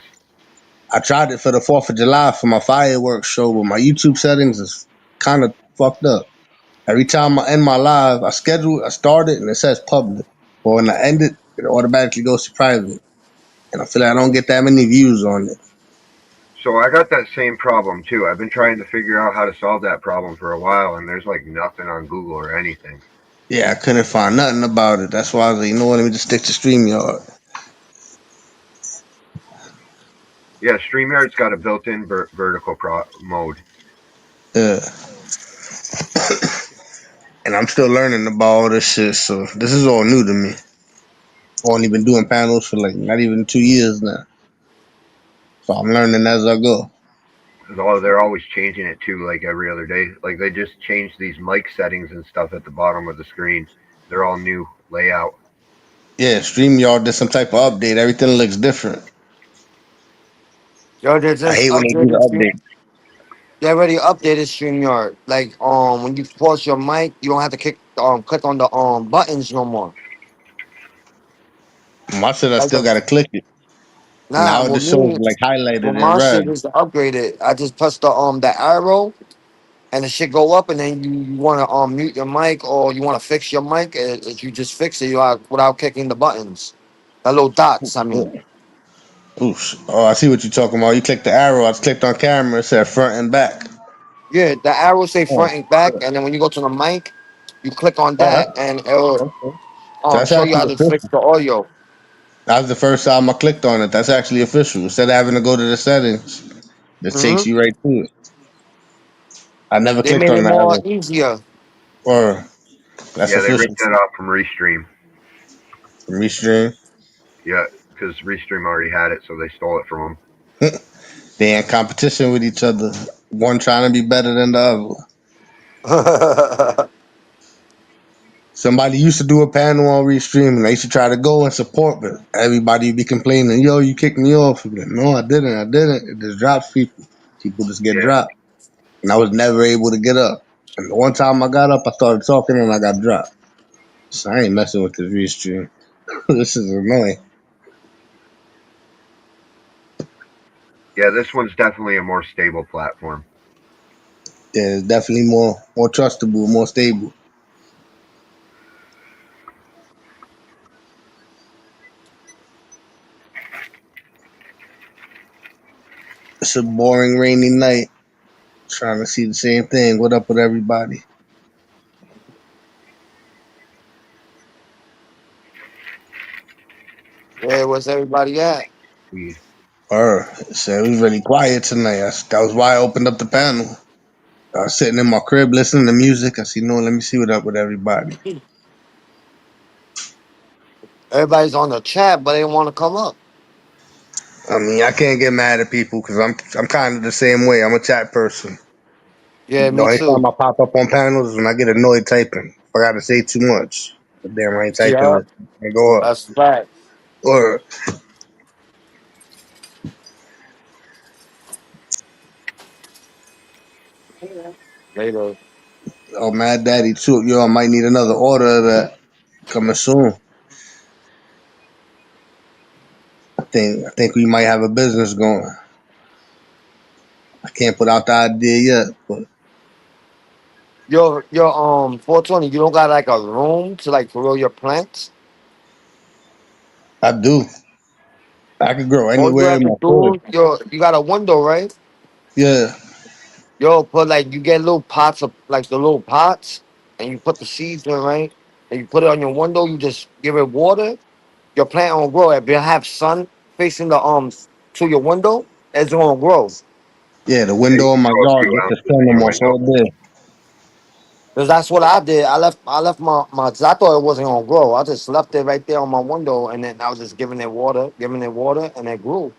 I tried it for the 4th of July for my fireworks show, but my YouTube settings is kind of fucked up. Every time I end my live, I start it and it says public. But when I end it, it automatically goes to private. And I feel like I don't get that many views on it. So I got that same problem too. I've been trying to figure out how to solve that problem for a while, and there's like nothing on Google or anything. Yeah, I couldn't find nothing about it. That's why I was like, you know what, let me just stick to StreamYard. Yeah, StreamYard's got a built-in vertical mode. Yeah. And I'm still learning about all this shit, so this is all new to me. I've only been doing panels for like not even 2 years now. So I'm learning as I go. Oh, they're always changing it too, like every other day. Like they just changed these mic settings and stuff at the bottom of the screen. They're all new layout. Yeah, StreamYard did some type of update. Everything looks different. Yo, they I just hate when they do updated the Stream. update. They already updated StreamYard. Like when you pause your mic, you don't have to click on the buttons no more. My shit, I Like still the gotta click it. nah, Now it with just shows me, like with highlighted in my shit red. is upgraded. I just press the arrow, and the shit go up, and then you want to mute your mic, or you want to fix your mic. You just fix it without clicking the buttons, the little dots. I mean, Yeah. Oof. Oh, I see what you're talking about. You click the arrow. I clicked on camera. It said front and back. yeah, the arrow say Oh, front and back, yeah. and then when you go to the mic, you click on Oh, that, and it'll okay. So that's show you actually how to fix efficient. the audio. That was the first time I clicked on it. That's actually official. Instead of having to go to the settings, it takes Mm-hmm. you right to it. I never They clicked made on it that more ever. easier. Or that's Yeah, they official ripped that off from Restream. from Restream. Yeah, because Restream already had it, so they stole it from They in competition with each other. One trying to be better than the other. Somebody used to do a panel on Restream, and they used to try to go and support, but everybody would be complaining, "Yo, you kicked me off." Like, no, I didn't. I didn't. It just drops people. People just get them. dropped, and I was never able to get up. And the one time I got up, I started talking, and I got dropped. So I ain't messing with this Restream. This is annoying. Yeah, this one's definitely a more stable platform. Yeah, it's definitely more trustable, more stable. It's a boring rainy night. Trying to see the same thing. What up with everybody? Where was everybody at? Weed. So it was really quiet tonight. That was why I opened up the panel. I was sitting in my crib listening to music. I said, no, let me see what up with everybody. Everybody's on the chat, but they want to come up. I mean, I can't get mad at people because I'm kind of the same way. I'm a chat person. Yeah, The me only too. time I pop up on panels is when I get annoyed typing. If I got to say too much, but damn, I ain't typing Yeah, it. I go up. that's fact. Or Later. oh, Mad Daddy too. Yo, I might need another order of that coming soon. I think we might have a business going. I can't put out the idea yet, but Yo, 420, you don't got like a room to like grow your plants? I do. I could grow All you anywhere have in to my crib. do, yo, you got a window, right? Yeah. Yo, put like you get little pots of like the little pots, and you put the seeds in, right? And you put it on your window. You just give it water. Your plant will grow. If you have sun facing the to your window, it's gonna grow. Yeah, the Yeah, you window in can my grow a yard few gets the ounces sun in your almost window. all day. Cause that's what I did. I left my. 'Cause I thought it wasn't gonna grow. I just left it right there on my window, and then I was just giving it water, and it grew.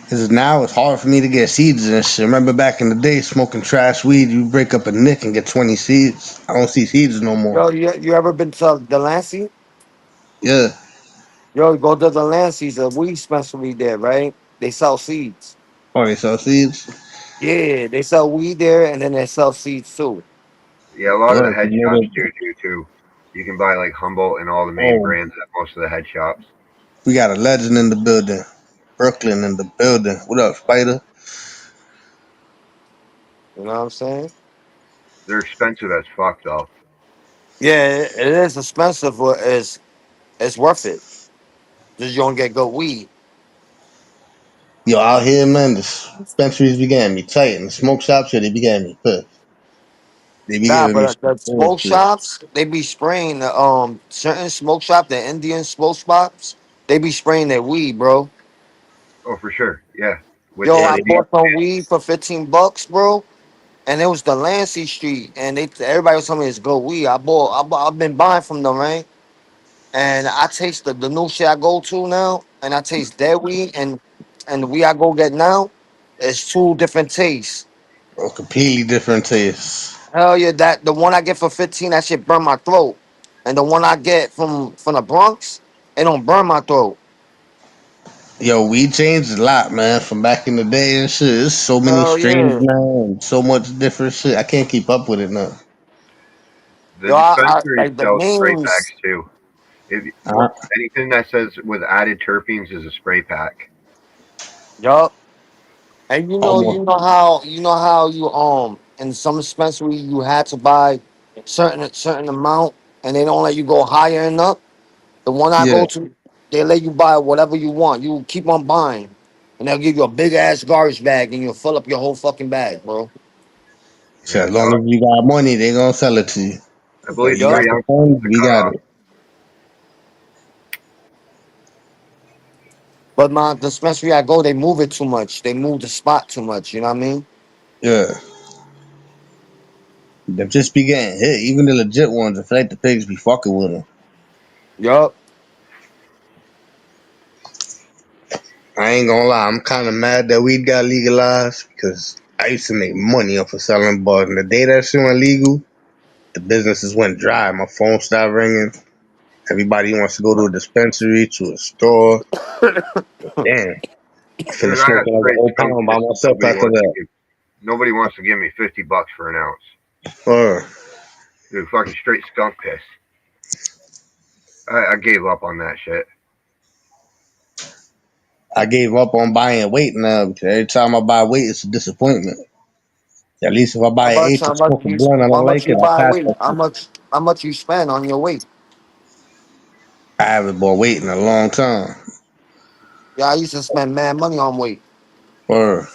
Because now it's hard for me to get seeds and shit. Remember back in the day, smoking trash weed, you break up a nick and get 20 seeds. I don't see seeds no more. Yo, you ever been to Delancey? Yeah. Yo, go to Delancey's a weed dispensary there, right? They sell seeds. Oh, they sell seeds? Yeah, they sell weed there, and then they sell seeds too. Yeah, a lot of the Word. head shops do too. You can buy like Humboldt and all the main Oh, brands at most of the head shops. we got a legend in the building. Brooklyn in the building. What up, Spider? You know what I'm saying? They're expensive as fuck though. Yeah, it is expensive, but it's worth it. Just you don't get good weed. Yo, out here, man, the dispensaries began me tight, and the smoke shops, yeah, they began me pissed. They be Nah, giving me but some the smoke bullshit. shops, they be spraying the certain smoke shop, the Indian smoke spots, they be spraying their weed, bro. Oh, for sure. Yeah, with Yo, Yeah, I they be. bought some weed for $15, bro, and it was the Lancey Street, and everybody was telling me it's good weed. I've been buying from them, right? And I taste the new shit I go to now, and I taste their weed and the weed I go get now, it's two different tastes. Oh, completely different tastes. Hell yeah, that the one I get for 15, that shit burn my throat. And the one I get from the Bronx, it don't burn my throat. Yo, we changed a lot, man, from back in the day and shit. There's so many Hell strains yeah. now and so much different shit. I can't keep up with it now. the Yo, I dispensaries like the sell spray packs names. too. If Uh, anything that says with added terpenes is a spray pack. Yup. And almost. you know how you in some dispensary you had to buy certain amount and they don't let you go higher and up. The one I Yeah. go to, they let you buy whatever you want. You keep on buying. And they'll give you a big ass garbage bag and you'll fill up your whole fucking bag, bro. So Yeah, as long as you got money, they gonna sell it to you. I Like, believe you Yup. got three the ounces is funds, the we got cutoff. it. But my dispensary I go, they move it too much. They move the spot too much. You know what I mean? Yeah. Them just be getting hit. Even the legit ones, I feel like the pigs be fucking with them. Yup. I ain't gonna lie, I'm kind of mad that weed got legalized because I used to make money off of selling bud. And the day that shit went legal, the businesses went dry. My phone started ringing. Everybody wants to go to a dispensary, to a store. Damn, I Dude, finished I got smoking like a straight whole skunk pound by piss. myself after that. Nobody wants to give me $50 for an ounce. Uh, Dude, fucking straight skunk piss. I gave up on that shit. I gave up on buying weight now because every time I buy weight, it's a disappointment. At least if I buy an eighth How and much smoke a you blunt, I how don't much like you it, I buy pass weight? that shit. How much you spend on your weight? I haven't bought weight in a long time. Yeah, I used to spend mad money on weight. Or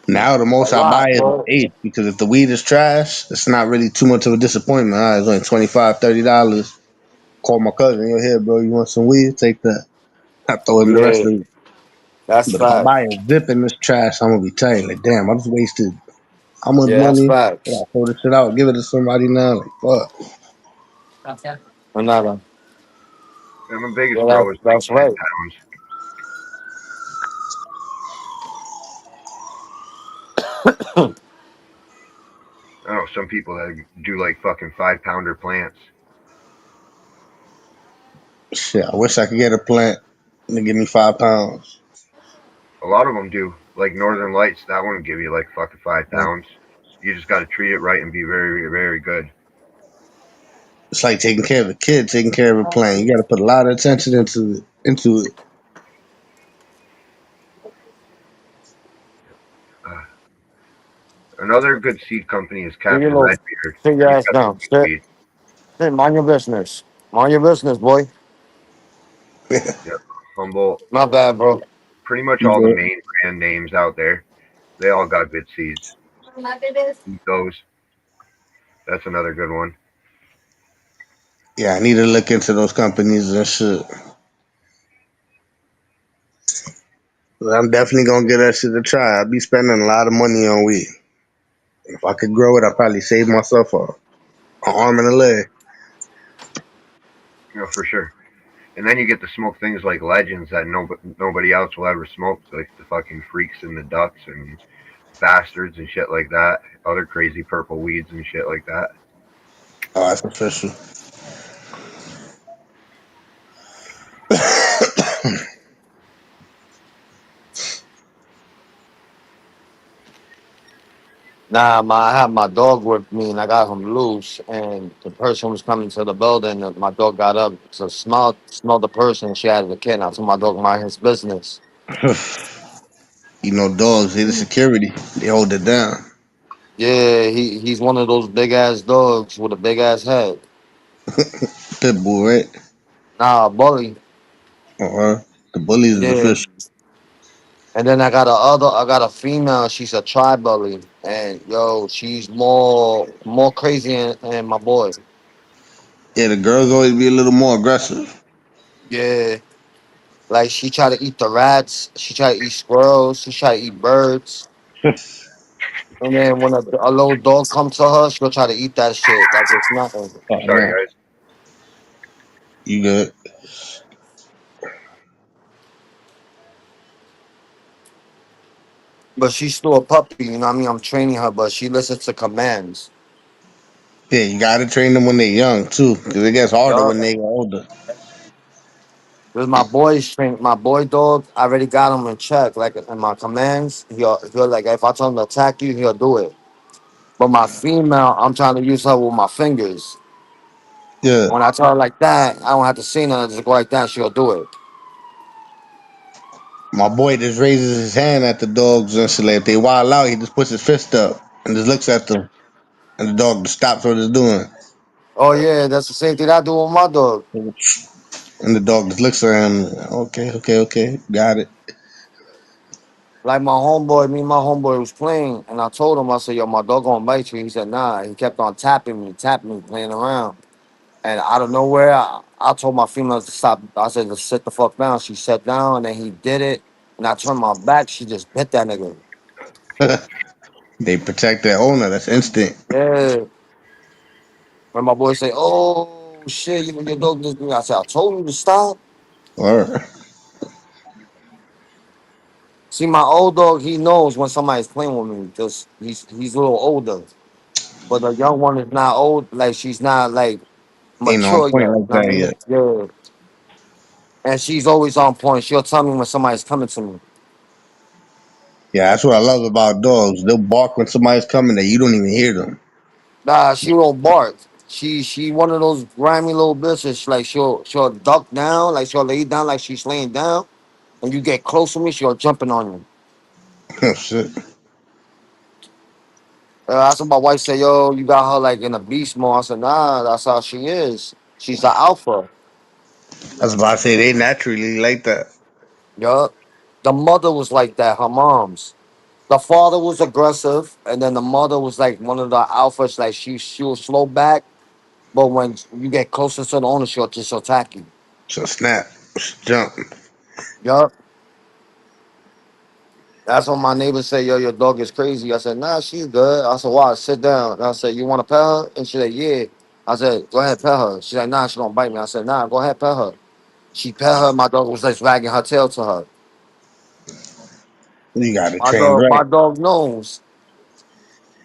now the A most I buy lot, is an bro. eighth because if the weed is trash, it's not really too much of a disappointment. All right, it's only $25, $30. Call my cousin, yo, here, bro, you want some weed? Take that. I throw in the rest Yeah, of it. that's But if I fact. buy a zip in this trash, I'm gonna be tight. Like, damn, I just wasted how much Yeah, that's money? I facts. gotta throw this shit out, give it to somebody now. Like, fuck. Another. And my biggest Yeah, bro is like that's 10 right. pounds. I don't know, some people that do like fucking 5-pounder plants. Shit, I wish I could get a plant to give me 5 pounds. A lot of them do. Like Northern Lights, that one will give you like fucking 5 pounds. You just got to treat it right and be very, very good. It's like taking care of a kid, taking care of a plant. You got to put a lot of attention into it. Uh, Another good seed company is Leave your Captain little Redbeard. sit your He's ass got some down. good Sit. seed. Sit. Mind your business. Mind your business, boy. Yep. Humboldt. Not bad, bro. Pretty much You all the good? main brand names out there. They all got good seeds. Ecos. That's another good one. Yeah, I need to look into those companies and shit. But I'm definitely gonna give that shit a try. I'll be spending a lot of money on weed. If I could grow it, I'd probably save myself an arm and a leg. You know, for sure. And then you get to smoke things like legends that nobody else will ever smoke, like the fucking freaks and the ducks and bastards and shit like that. Other crazy purple weeds and shit like that. Oh, that's official. Nah, I had my dog with me and I got him loose. And the person was coming to the building. And my dog got up to smell the person. She had the kid. I told my dog mind his business. You know, dogs, they the security. They hold it down. Yeah, he's one of those big ass dogs with a big ass head. Pit bull, right? Nah, bully. Uh-huh. The bullies is Yeah. official. And then I got a female. She's a tri bully, and yo, she's more crazy than my boy. Yeah, the girls always be a little more aggressive. Yeah, like she try to eat the rats. She try to eat squirrels. She try to eat birds. And then when a little dog comes to her, she'll try to eat that shit like it's nothing. Oh, Sorry, no. guys. You good? But she's still a puppy, you know what I mean? I'm training her, but she listens to commands. Yeah, you gotta train them when they're young, too, because it gets harder Yup. when they get older. With my boy dog, I already got him in check. Like in my commands, he'll like if I tell him to attack you, he'll do it. But my female, I'm trying to use her with my fingers. Yeah. When I tell her like that, I don't have to say nothing. Just go like that, she'll do it. My boy just raises his hand at the dogs and shit. Like, if they wild out, he just puts his fist up and just looks at them. And the dog just stops what it's doing. Oh yeah, that's the same thing I do with my dog. And the dog just looks at him. Okay, okay, okay. Got it. Like me and my homeboy was playing, and I told him, I said, yo, my dog gonna bite you. He said, nah. He kept on tapping me, playing around. And out of nowhere, I told my female to stop. I said to sit the fuck down. She sat down, and then he did it. And I turned my back. She just bit that nigga. They protect their owner. That's instinct. Yeah. When my boy say, "Oh shit, your dog just," I said, "I told you to stop." Or See, my old dog, he knows when somebody's playing with me. Just he's a little older, but the young one is not old. Like she's not like ain't on mature yet. point You like know what I that mean? yet. Yeah. And she's always on point. She'll tell me when somebody's coming to me. Yeah, that's what I love about dogs. They'll bark when somebody's coming that you don't even hear them. Nah, she won't bark. She one of those grimy little bitches. Like she'll duck down, like she'll lay down like she's laying down. And you get close to me, she'll jumping on you. Oh shit. That's what my wife said, yo, you got her like in a beast mode. I said, nah, that's how she is. She's the alpha. I was about to say they naturally like that. Yup. The mother was like that, her mom's. The father was aggressive, and then the mother was like one of the alphas, like she'll slow back, but when you get closer to the owner, she'll just attack you. So snap, jump. Yup. That's when my neighbors say, yo, your dog is crazy. I said, nah, she's good. I said, why? Sit down. And I said, you want to pet her? And she said, yeah. I said, go ahead, pet her. She's like, nah, she don't bite me. I said, nah, go ahead, pet her. She pet her. My dog was like wagging her tail to her. You got it trained My right. dog knows.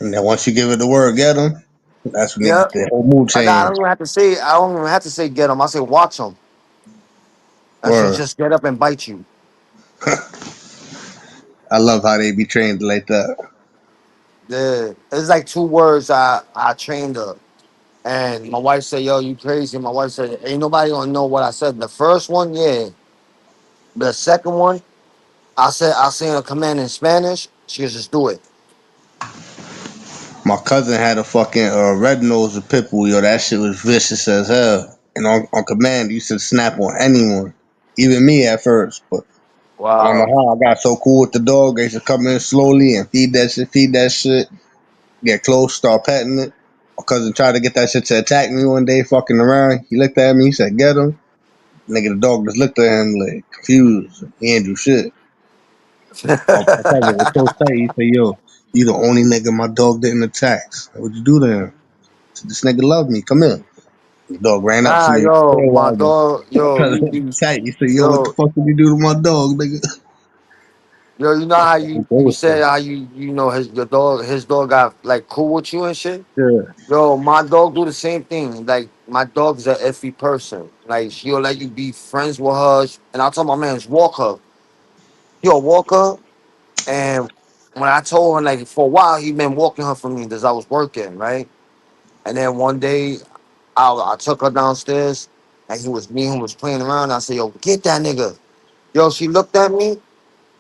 And then once you give it the word, get them. That's when Yeah. the whole mood I change. don't even have to say. I don't even have to say get him. I say watch him, and she Or just get up and bite you. I love how they be trained like that. Yeah. It's like two words. I trained her, and my wife said, "Yo, you crazy?" My wife said, "Ain't nobody gonna know what I said." The first one, yeah. The second one, I seen a command in Spanish. She was just do it. My cousin had a fucking red nose of pit bull. Yo, that shit was vicious as hell. And on command, you should snap on anyone, even me at first. But I don't know Wow. how I got so cool with the dog. I used to come in slowly and feed that shit, get close, start petting it. My cousin tried to get that shit to attack me one day, fucking around. He looked at me, he said, "Get him." Nigga, the dog just looked at him like confused. He ain't do shit. My cousin was so tight. He said, "Yo, you the only nigga my dog didn't attack. What'd you do to him?" I said, "This nigga love me. Come here." The dog ran up to Nah, me with the yo, tail my wagging. dog, My yo, cousin was tight. He said, "Yo, what the yo, fuck did you do to my dog, nigga?" yo, you know That's how fucking you gangster. said how you know his dog got like cool with you and shit. Yeah. Yo, my dog do the same thing. Like my dog's a iffy person. Like she'll let you be friends with her, and I told my man, walk her. He'll walk her, and when I told her like for a while he been walking her for me because I was working right, and then one day I took her downstairs, and me and him was playing around. I said, yo, get that nigga. Yo, she looked at me,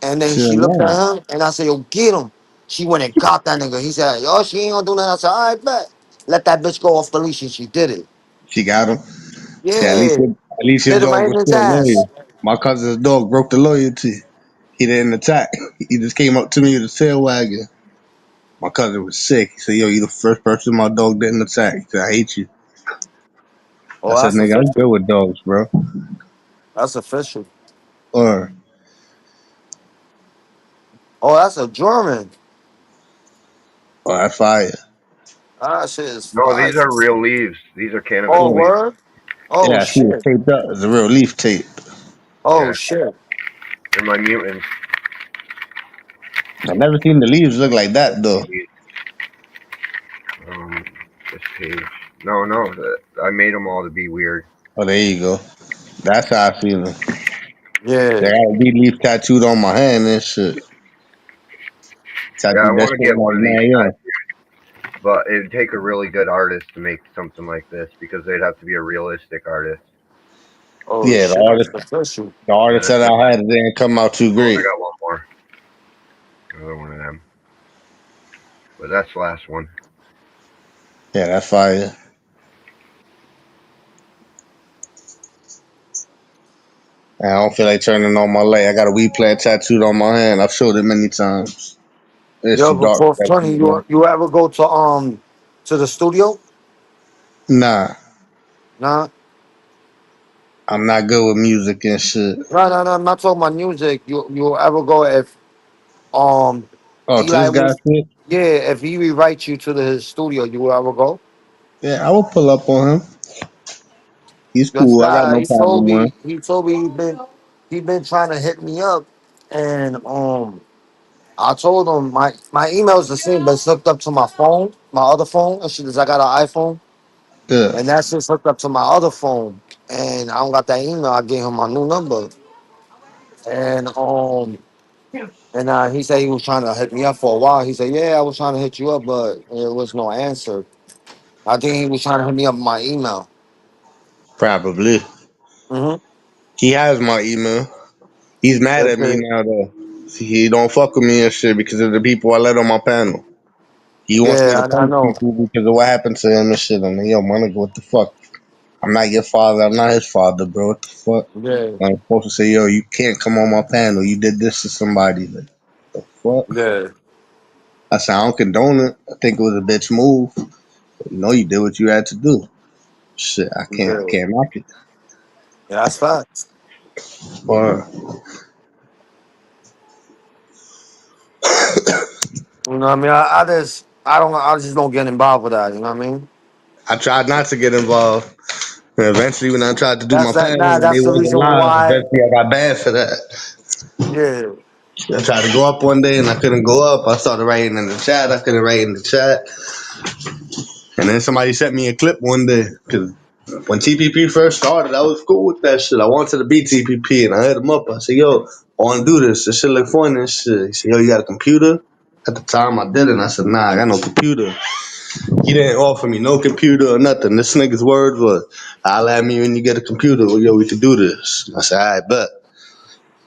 and then Shit, she looked at man. him, and I said, yo, get him. She went and got that nigga. He said, yo, she ain't gonna do nothing. I said, all right, bet. Let that bitch go off the leash, and she did it. She got him. See, Yeah, at least your hit him dog right in was his still ass. loyal. My cousin's dog broke the loyalty. He didn't attack. He just came up to me with a tail wagging. My cousin was sick. He said, "Yo, you the first person my dog didn't attack." He said, "I hate you." I Oh, said, that's "Nigga, I'm official. good with dogs, bro." That's official. Or Oh, that's a German. I fire. Ah, shit is No, fire. these are real leaves. These are cannabis Oh, Yeah, leaves. word. Oh yeah. She was shit. taped up. It's a real leaf tape. Oh Yeah, shit. they're my mutants. I never seen the leaves look like that though. Um, this page. No, no, I made them all to be weird. Oh, there you go. That's how I feel them. They Yeah. got a big leaf tattooed on my hand and shit. Yeah, I Tattooed that want shit to get one like of these man, young. but it'd take a really good artist to make something like this because they'd have to be a realistic artist. Oh Yeah, shit, that's official. the And artist then that I had it didn't come out too I great. got one more, another one of them. But that's the last one. Yeah, that's fire. I don't feel like turning on my light. I got a weed plant tattooed on my hand. I've showed it many times. It's Yo, too dark before for that Tony, shit, man. you ever go to the studio? Nah, Nah, I'm not good with music and shit. no. I'm not talking about music. You ever go if um Oh, to Eli this guy was shit? yeah if he rewrites you to his studio, you will ever go? Yeah, I will pull up on him. He's This cool. I got guy, no problem with him. he told me he been trying to hit me up, and I told him my email is the same, but it's hooked up to my phone, my other phone. And shit is I got an iPhone, Yeah, and that's just hooked up to my other phone, and I don't got that email. I gave him my new number, and he said he was trying to hit me up for a while. He said, "Yeah, I was trying to hit you up, but there was no answer." I think he was trying to hit me up with my email. probably. hmm He has my email. He's mad at me now though. He don't fuck with me and shit because of the people I let on my panel. He wants me to Yeah, I punch know. people because of what happened to him and shit. I'm like, yo, my nigga, what the fuck? I'm not your father. I'm not his father, bro. What the fuck? Yeah, I'm supposed to say, yo, you can't come on my panel. You did this to somebody. Like, the fuck? yeah, I said, I don't condone it. I think it was a bitch move. But, you did what you had to do. Shit, I yeah. can't knock it. Yeah, that's facts. But You know what I mean? I just don't get involved with that. You know what I mean? I tried not to get involved. And eventually, when I tried to do my panel and they That's the wasn't reason live, why. eventually I got banned for that. Yeah, I tried to go up one day and I couldn't go up. I started writing in the chat. I couldn't write in the chat. And then somebody sent me a clip one day because when TPP first started, I was cool with that shit. I wanted to be TPP and I hit him up. I said, yo, I want to do this. This shit look fun and shit. He said, yo, you got a computer? At the time, I didn't. I said, nah, I got no computer. He didn't offer me no computer or nothing. This nigga's words was, I'll at me when you get a computer. Well, yo, we could do this. I said, all right, bet.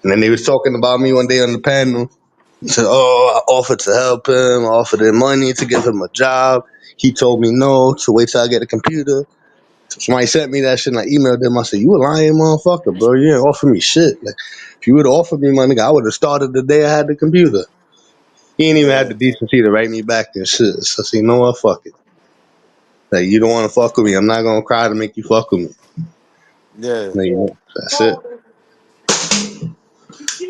And then they was talking about me one day on the panel. He said, oh, I offered to help him. I offered him money to give him a job. He told me no, to wait till I get a computer. So somebody sent me that shit and I emailed them. I said, you a lying motherfucker, bro. You didn't offer me shit. Like, if you would have offered me my nigga, I would have started the day I had the computer. He ain't even had yeah, the decency to write me back and shit. So I said, you know what, fuck it. Like, you don't want to fuck with me. I'm not going to cry to make you fuck with me. yeah, Like, that's it.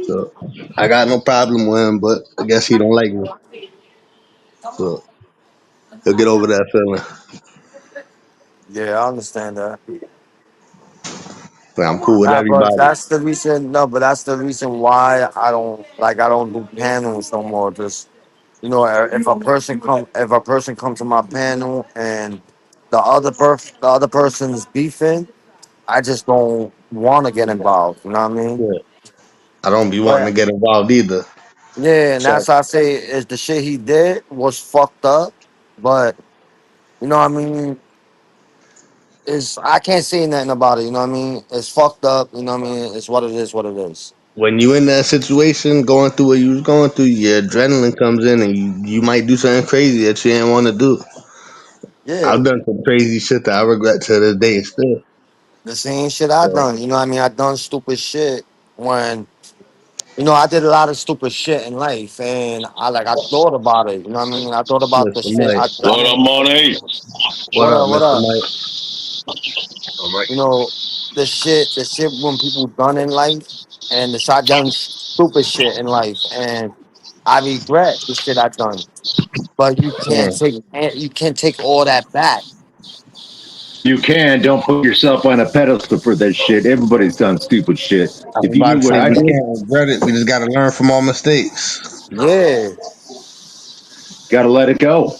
So I got no problem with him, but I guess he don't like me. So he'll get over that feeling. yeah. I understand that. But I'm cool with Nah, but everybody. that's the reason. No, but that's the reason why I don't do panels no more. Just if a person come to my panel and the other person's beefing, I just don't want to get involved. You know what I mean? Yeah. I don't be wanting to But get involved either. yeah, and So that's why I say is the shit he did was fucked up. But you know what I mean? It's I can't say nothing about it. You know what I mean? It's fucked up. You know what I mean? It's what it is. What it is. when you in that situation, going through what you was going through, your adrenaline comes in, and you might do something crazy that you didn't want to do. Yeah, I've done some crazy shit that I regret to this day still. the same shit I So, done. You know what I mean? I done stupid shit when I did a lot of stupid shit in life, and I thought about it. You know what I mean? I thought about the Mr. shit. Mike, I What up, mean, money? what up, what Mr. up? Mike? I'm like, You know, the shit when people done in life, and the shot done stupid shit in life, and I regret the shit I done. But you can't take all that back. You can. Don't put yourself on a pedestal for that shit. Everybody's done stupid shit. I was If you about knew to what say I we did, can't regret it. We just got to learn from our mistakes. Yeah, gotta let it go.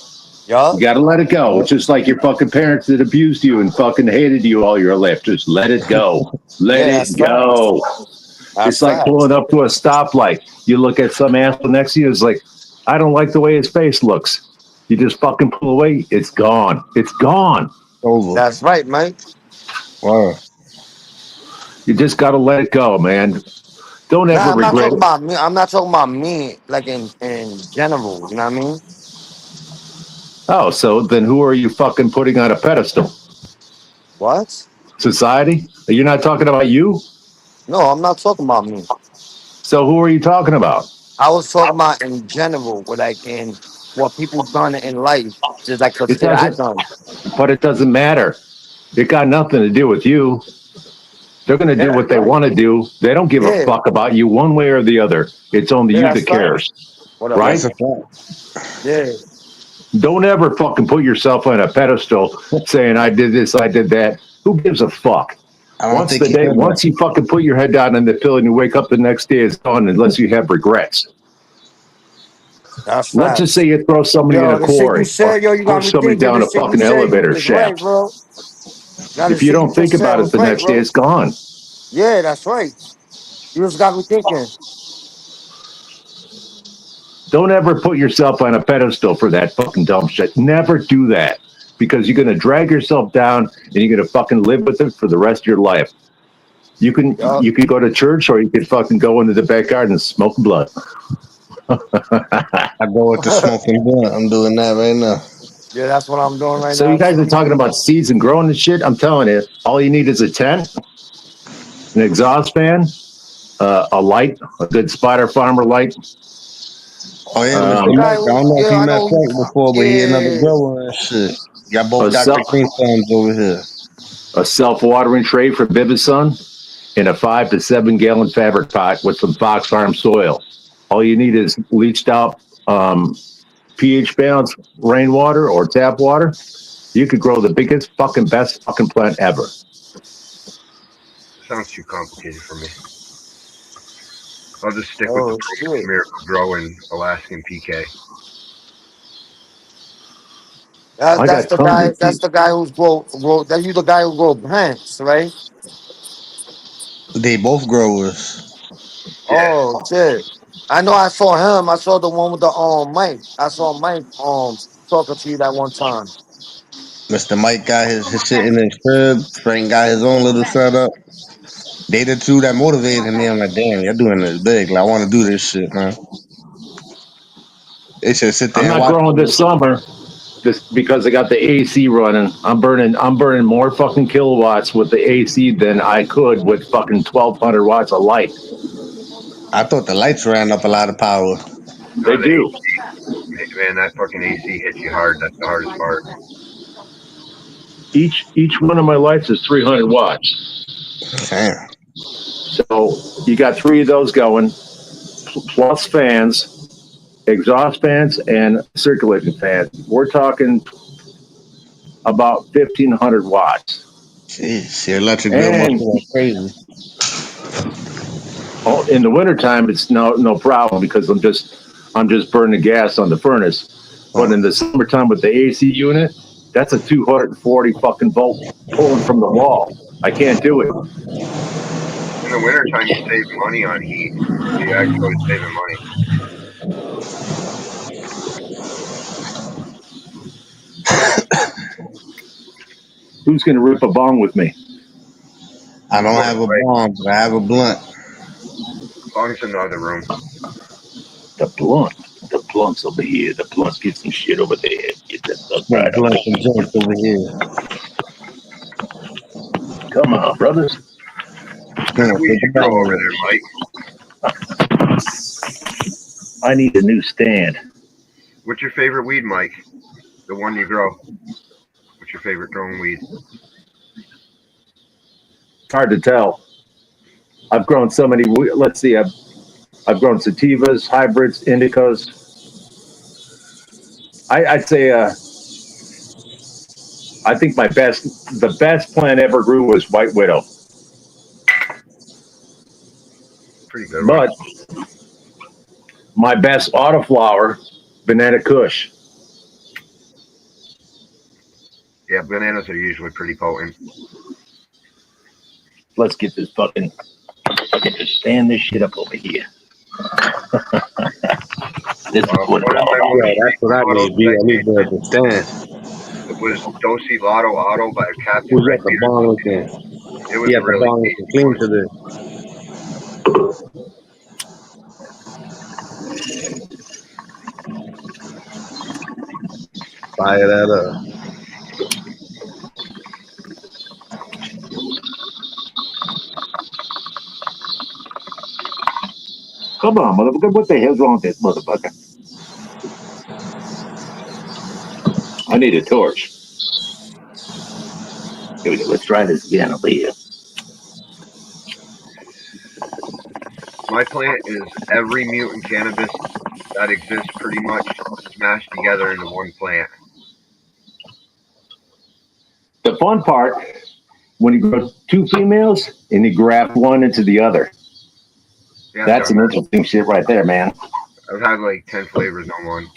You yup, gotta let it go. Yep. It's just like your fucking parents that abused you and fucking hated you all your life. Just let it go. Let yeah, it that's facts. go. That's It's like facts. pulling up to a stoplight. You look at some asshole next to you, it's like, I don't like the way his face looks. You just fucking pull away, it's gone. It's gone. Over. That's right, Mike. Wow. You just gotta let it go, man. Don't Nah, ever I'm not regret talking it. about me. I'm not talking about me, like in general. You know what I mean? Oh, so then who are you fucking putting on a pedestal? What? Society? You're not talking about you? No, I'm not talking about me. So who are you talking about? I was talking about in general, with like in what people done in life, just like the It shit I doesn't, done. but it doesn't matter. It got nothing to do with you. They're going to do what they want to do. They don't give a fuck about you one way or the other. It's only you that cares. Right? That's a fact. Yeah. Don't ever fucking put yourself on a pedestal saying, I did this, I did that. Who gives a fuck? Once you fucking put your head down in the pillow and you wake up the next day, it's gone unless you have regrets. That's Let's just say you throw somebody in a quarry or push somebody down a fucking elevator shaft. Right, if you don't think about it the next day, it's gone. Yeah, that's right. You just got me thinking. Don't ever put yourself on a pedestal for that fucking dumb shit. Never do that. Because you're going to drag yourself down and you're going to fucking live with it for the rest of your life. You can go to church or you can fucking go into the backyard and smoke blood. I go with the smoking blunt. I'm doing that right now. Yeah, that's what I'm doing right now. So you guys are talking about seeds and growing and shit. I'm telling you, all you need is a tent, an exhaust fan, a light, a good Spider Farmer light. Oh yeah, Mr. Mike. I don't know if he met Frank before, but he another grower and shit. Got both Dr. Greenstones over here. A self-watering tray for Vivasun in a 5 to 7 gallon fabric pot with some Fox Farm soil. All you need is leached out pH balanced rainwater or tap water. You could grow the biggest fucking best fucking plant ever. Sounds too complicated for me. I'll just stick with the Miracle-Gro and Alaskan PK. That's the guy. That's the guy who's grow. That's you, the guy who grow plants, right? They both growers. Oh shit! I know. I saw him. I saw the one with the Mike. I saw Mike talking to you that one time. Mr. Mike got his shit in his crib. Frank got his own little setup. They the two that motivated me. I'm like, damn, you're doing this big. Like, I want to do this shit, man. They should sit there. I'm not growing this summer, just because I got the AC running. I'm burning more fucking kilowatts with the AC than I could with fucking 1,200 watts of light. I thought the lights ran up a lot of power. They do. Man, that fucking AC hits you hard. That's the hardest part. Each one of my lights is 300 watts. Damn. So you got 3 of those going, plus fans, exhaust fans, and circulating fans. We're talking about 1,500 watts. Jeez, your electric bill must be crazy. Oh, in the wintertime, it's no problem because I'm just burning gas on the furnace. But in the summertime with the AC unit, that's a 240 fucking volt pulling from the wall. I can't do it. In the wintertime, you save money on heat. You actually saving money. Who's going to rip a bong with me? I don't have a bong, but I have a blunt. Bong's in the other room. The blunt's over here. The blunt gets some shit over there. Get that stuff right blunt and joints over here. Come on, brothers. We should go over there, Mike. I need a new stand. What's your favorite weed, Mike? The one you grow. What's your favorite growing weed? It's hard to tell. I've grown so many. Let's see. I've grown sativas, hybrids, indicas. I'd say I think the best plant ever grew was White Widow. Pretty good. But my best autoflower, Banana Kush. Yeah, bananas are usually pretty potent. Let's get this fucking. I can just stand this shit up over here. This is what that's what I need. I need to understand. It was Dosi Lotto Auto by Captain. Who's at the bong again? It was really clean to this. Fire that up. Come on, motherfucker. What the hell's wrong with this motherfucker? I need a torch. Here we go. Let's try this again over here. My plant is every mutant cannabis that exists pretty much smashed together into one plant. The fun part, when you grow two females and you graft one into the other, Yeah, that's an interesting shit right there, man. I've had like 10 flavors on one.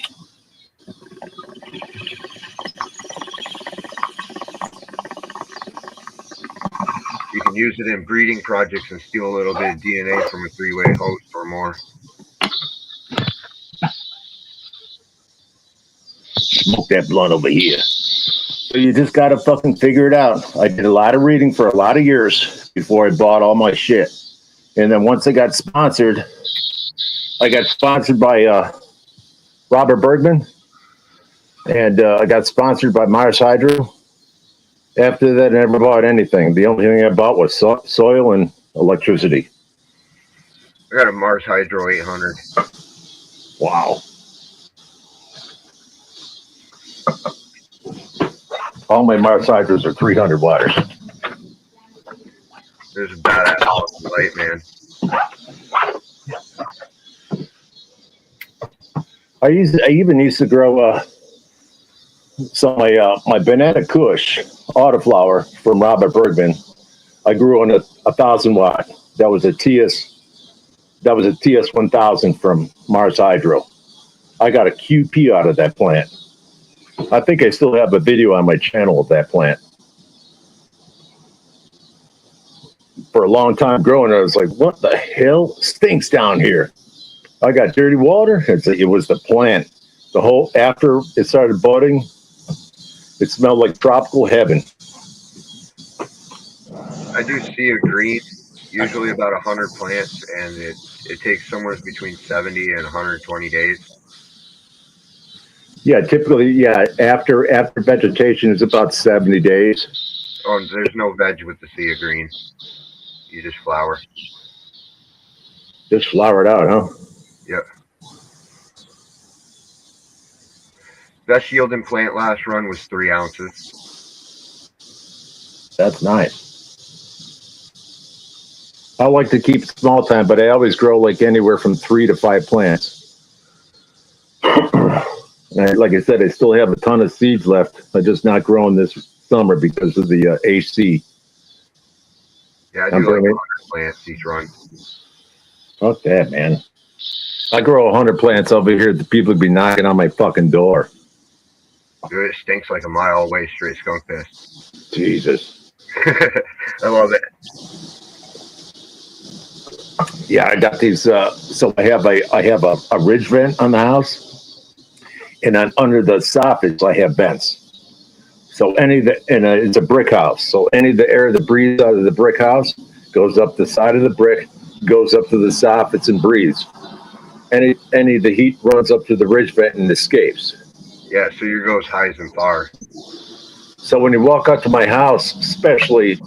You can use it in breeding projects and steal a little bit of DNA from a three-way host or more. Smoke that blunt over here. So you just got to fucking figure it out. I did a lot of reading for a lot of years before I bought all my shit. And then once I got sponsored by Robert Bergman. And I got sponsored by Mars Hydro. After that, I never bought anything. The only thing I bought was soil and electricity. I got a Mars Hydro 800. Wow. All my Mars Hydros are 300 waters. There's a badass light, man. I even used to grow my banana kush autoflower from Robert Bergman. I grew on a 1,000 watt. That was a TS 1000 from Mars Hydro. I got a QP out of that plant. I think I still have a video on my channel of that plant. For a long time growing, I was like, what the hell stinks down here? I got dirty water. It was the plant. The whole, after it started budding, it smelled like tropical heaven. I do see a green, usually about 100 plants, and it takes somewhere between 70 and 120 days. Yeah, typically, after vegetation is about 70 days. Oh, and there's no veg with the sea of green. You just flower. Just flower it out, huh? Yep. Best yielding plant last run was 3 ounces. That's nice. I like to keep it small time, but I always grow like anywhere from 3 to 5 plants. And like I said, I still have a ton of seeds left. I'm just not growing this summer because of the AC. Yeah, I do like 100 plants each run. Fuck that, man. I grow 100 plants over here. The people would be knocking on my fucking door. Dude, it stinks like a mile away, straight skunk piss. Jesus. I love it. Yeah, I got these. So I have a ridge vent on the house, and then under the soffits I have vents. So it's a brick house. So any of the air that breathes out of the brick house goes up the side of the brick, goes up to the soffits and breathes. Any of the heat runs up to the ridge vent and escapes. Yeah, so your goes highs and far. So when you walk out to my house, especially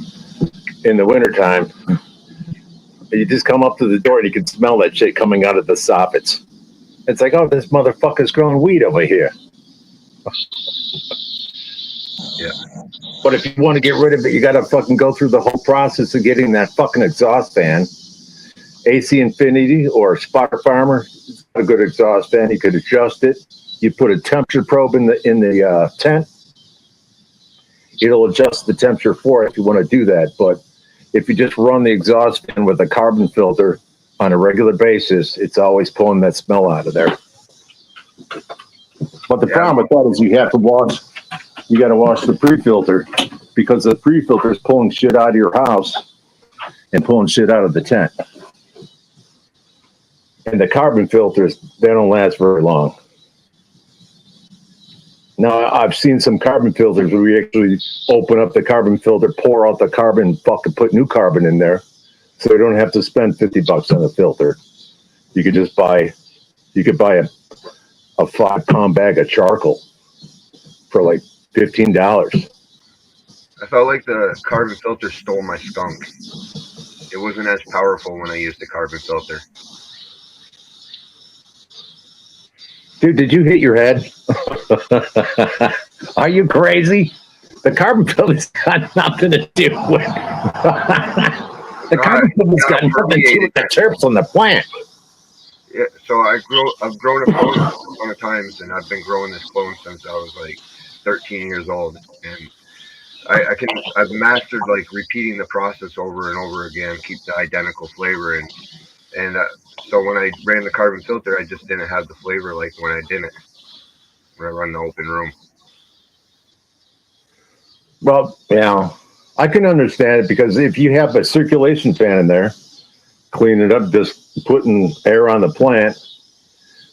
in the wintertime, you just come up to the door and you can smell that shit coming out of the soffits. It's like, oh, this motherfucker's growing weed over here. Yeah. But if you want to get rid of it, you got to fucking go through the whole process of getting that fucking exhaust fan. AC Infinity or Spotter Farmer, it's a good exhaust fan. You could adjust it. You put a temperature probe in the tent. It'll adjust the temperature for it if you want to do that. But if you just run the exhaust fan with a carbon filter on a regular basis, it's always pulling that smell out of there. But the problem with that is you got to wash the pre-filter, because the pre-filter is pulling shit out of your house and pulling shit out of the tent. And the carbon filters, they don't last very long. Now, I've seen some carbon filters where we actually open up the carbon filter, pour out the carbon, fucking put new carbon in there, so you don't have to spend $50 on the filter. You could just buy a 5-pound bag of charcoal for like $15. I felt like the carbon filter stole my skunk. It wasn't as powerful when I used the carbon filter. Dude, did you hit your head? Are you crazy? The carbon filter's got nothing to do with the carbon filter's got nothing to do with the terps on the plant. Yeah, so I've grown a clone a ton of times, and I've been growing this clone since I was like 13 years old, and I've mastered like repeating the process over and over again, keep the identical flavor, and so when I ran the carbon filter, I just didn't have the flavor like when I didn't. When I run the open room. Well, yeah, I can understand it because if you have a circulation fan in there, clean it up, just putting air on the plant.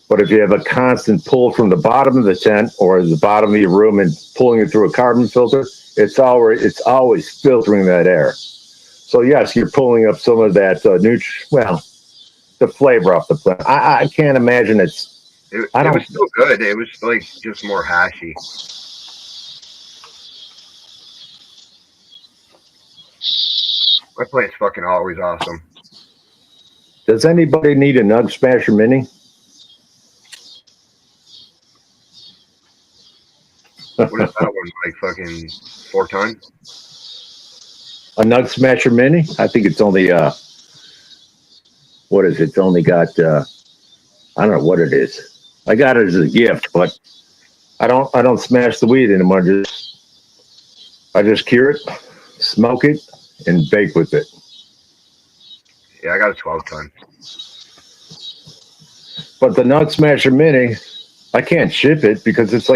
But if you have a constant pull from the bottom of the tent or the bottom of your room and pulling it through a carbon filter, it's always filtering that air. So yes, you're pulling up some of that the flavor off the plant. I can't imagine it was still good. It was like just more hashy. My plant's fucking always awesome. Does anybody need a Nug Smasher Mini? What is that one? Like fucking 4 ton? A Nug Smasher Mini? I think it's only what is it? It's only got I don't know what it is. I got it as a gift, but I don't smash the weed anymore. I just cure it, smoke it, and bake with it. Yeah, I got a 12 ton. But the Nug Smasher Mini, I can't ship it because it's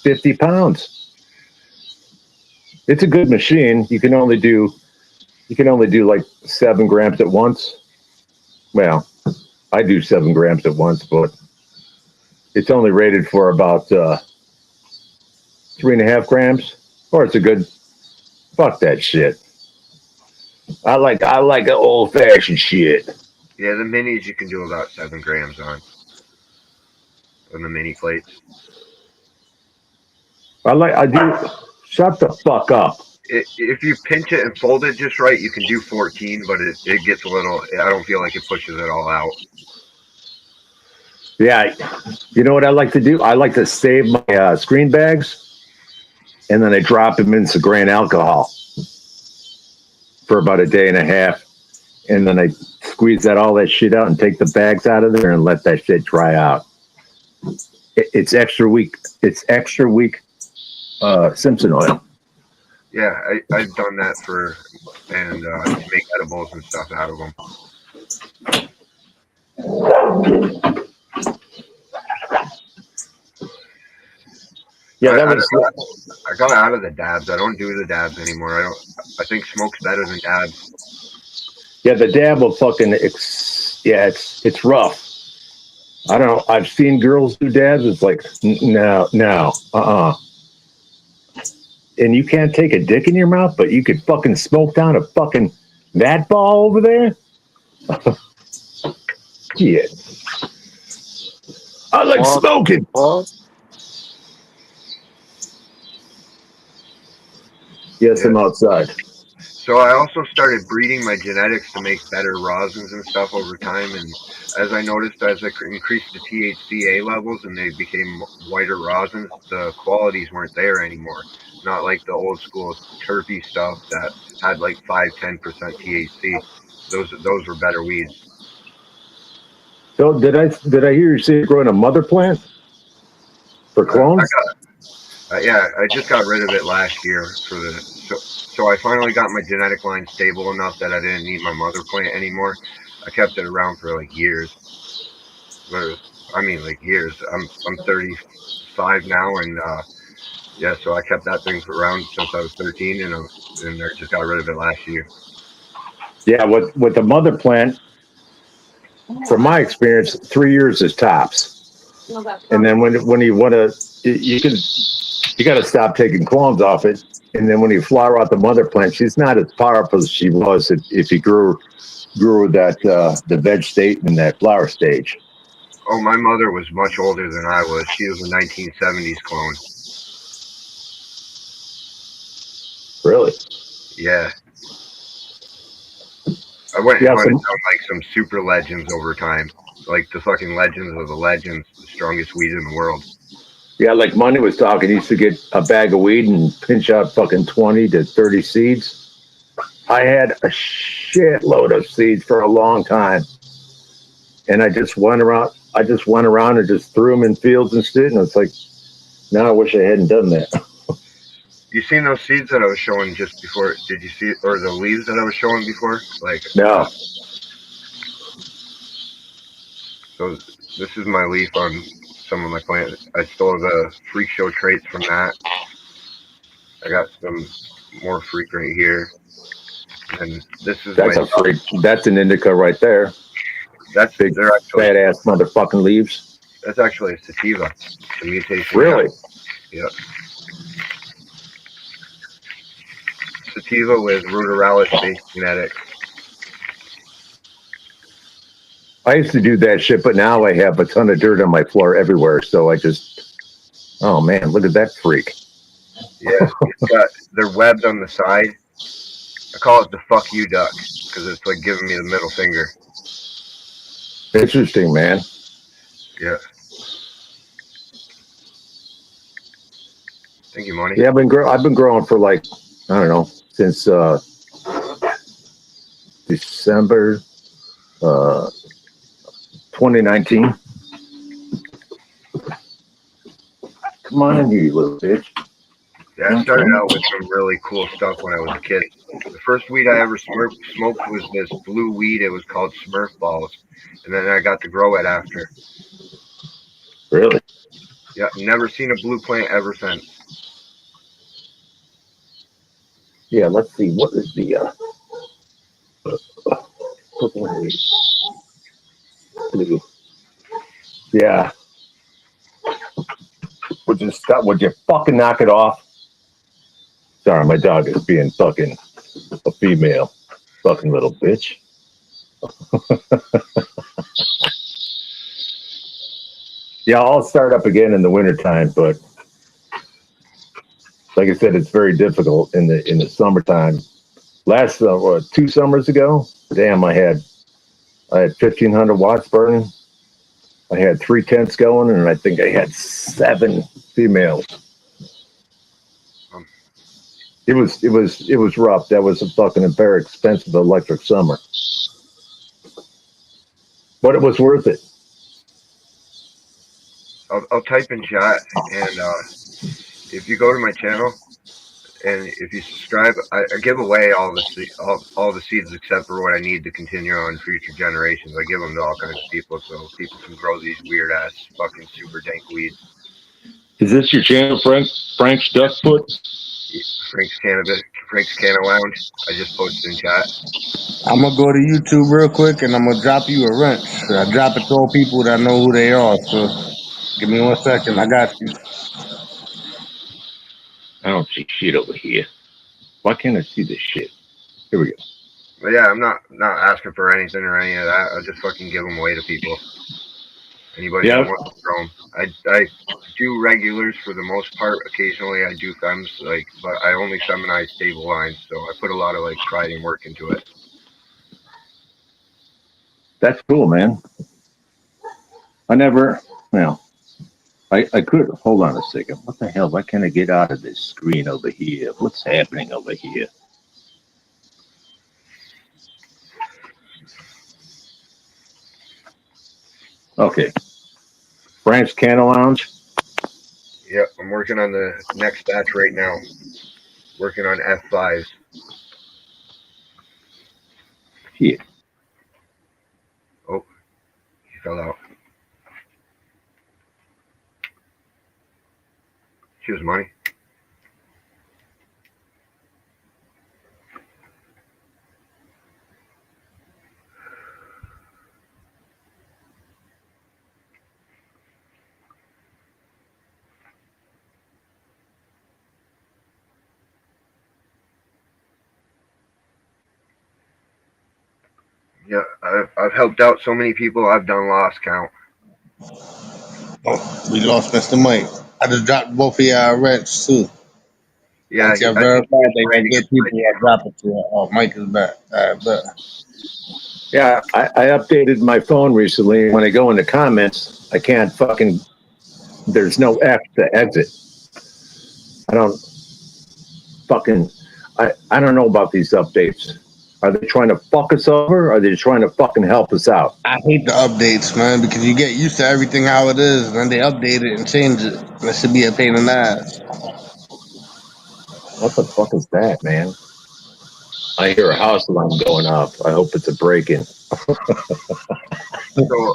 50 pounds. It's a good machine. You can only do like 7 grams at once. Well, I do 7 grams at once, but it's only rated for about 3.5 grams. Or it's a good. Fuck that shit. I like the old fashioned shit. Yeah, the minis you can do about 7 grams on the mini plates. I do. Shut the fuck up. If you pinch it and fold it just right, you can do 14, but it gets a little. I don't feel like it pushes it all out. Yeah, you know what I like to do? I like to save my screen bags, and then I drop them in some grain alcohol for about a day and a half, and then I squeeze all that shit out and take the bags out of there and let that shit dry out. It's extra weak. It's extra weak Simpson oil. Yeah, I've done that and make edibles and stuff out of them. Yeah, I got out of the dabs. I don't do the dabs anymore. I think smoke's better than dabs. Yeah, the dab will fucking. It's rough. I don't know. I've seen girls do dabs. It's like no. And you can't take a dick in your mouth, but you could fucking smoke down a fucking that ball over there. Shit. I like smoking. Yes, I'm outside. So I also started breeding my genetics to make better rosins and stuff over time. And as I noticed, as I increased the THCA levels and they became whiter rosins, the qualities weren't there anymore. Not like the old school terpy stuff that had like 5-10% THC. Those were better weeds. So did I hear you say you're growing a mother plant for clones? I just got rid of it last year so I finally got my genetic line stable enough that I didn't need my mother plant anymore. I kept it around for like years. Like years. I'm 35 now, and so I kept that thing around since I was 13, and I just got rid of it last year. Yeah, with the mother plant, from my experience, 3 years is tops. And then when you want to, you got to stop taking clones off it. And then when you flower out the mother plant, she's not as powerful as she was if you grew that the veg state and that flower stage. Oh, my mother was much older than I was. She was a 1970s clone. Really? Yeah. I went and hunted down like some super legends over time. Like the fucking legends of the legends, the strongest weed in the world. Yeah, like Money was talking, he used to get a bag of weed and pinch out fucking 20 to 30 seeds. I had a shitload of seeds for a long time. And I just went around and just threw them in fields and shit. And it's like, now I wish I hadn't done that. You seen those seeds that I was showing just before? Did you see, or the leaves that I was showing before? Like, No. so this is my leaf on some of my plants. I stole the freak show traits from that. I got some more freak right here. And this is That's my, a freak. That's an indica right there. that's, Big they're actually, fat ass motherfucking leaves. that's actually a sativa. The mutation. Really? Yep. Sativa with ruderalis based genetics. I used to do that shit, but now I have a ton of dirt on my floor everywhere. So I just, oh man, look at that freak. Yeah, they're webbed on the side. I call it the fuck you duck because it's like giving me the middle finger. Interesting, man. Yeah. Thank you, Money. Yeah, I've been growing for like, I don't know, since December 2019. Come on in here, you little bitch. Yeah, I started out with some really cool stuff when I was a kid. The first weed I ever smoked was this blue weed. It was called Smurf Balls. And then I got to grow it after. Really? Yeah, never seen a blue plant ever since. Yeah, let's see. What is the yeah. Would you stop? Would you fucking knock it off? Sorry, my dog is being fucking a female. Fucking little bitch. Yeah, I'll start up again in the wintertime, but like I said, it's very difficult in the summertime. Last 2 summers ago, damn, I had 1,500 watts burning. I had 3 tents going, and I think I had 7 females. It was rough. That was a fucking very expensive electric summer, but it was worth it. I'll type in chat, and if you go to my channel and if you subscribe, I give away all the seeds except for what I need to continue on future generations. I give them to all kinds of people so people can grow these weird ass fucking super dank weeds. Is this your channel, Frank's Duckfoot? Frank's Canna Lounge. I just posted in chat. I'm gonna go to YouTube real quick and I'm gonna drop you a wrench. I drop it to all people that know who they are. So give me 1 second. I got you. I don't see shit over here. Why can't I see this shit? Here we go. But yeah, I'm not asking for anything or any of that. I'll just fucking give them away to people. Anybody that wants to grow them. I do regulars for the most part. Occasionally I do fems, but I only feminize stable lines, so I put a lot of pride and work into it. That's cool, man. I could. Hold on a second. What the hell? Why can't I get out of this screen over here? What's happening over here? Okay. Frank's Canna Lounge? Yep, I'm working on the next batch right now. Working on F5s. Here. Oh, he fell out. Cheers, Money. Yeah, I've helped out so many people. I've done lost count. Oh, we lost Mr. Mike. I just dropped both of y'all wrench too. Yeah, Once y'all verified they gonna get people, I drop it to her. Oh, Mike is back. All right, bet. Yeah, I updated my phone recently. When I go into comments, I can't fucking there's no F to exit. I don't know about these updates. Are they trying to fuck us over? Or are they trying to fucking help us out? I hate the updates, man, because you get used to everything how it is, and then they update it and change it. That should be a pain in the ass. What the fuck is that, man? I hear a house alarm going off. I hope it's a break-in. So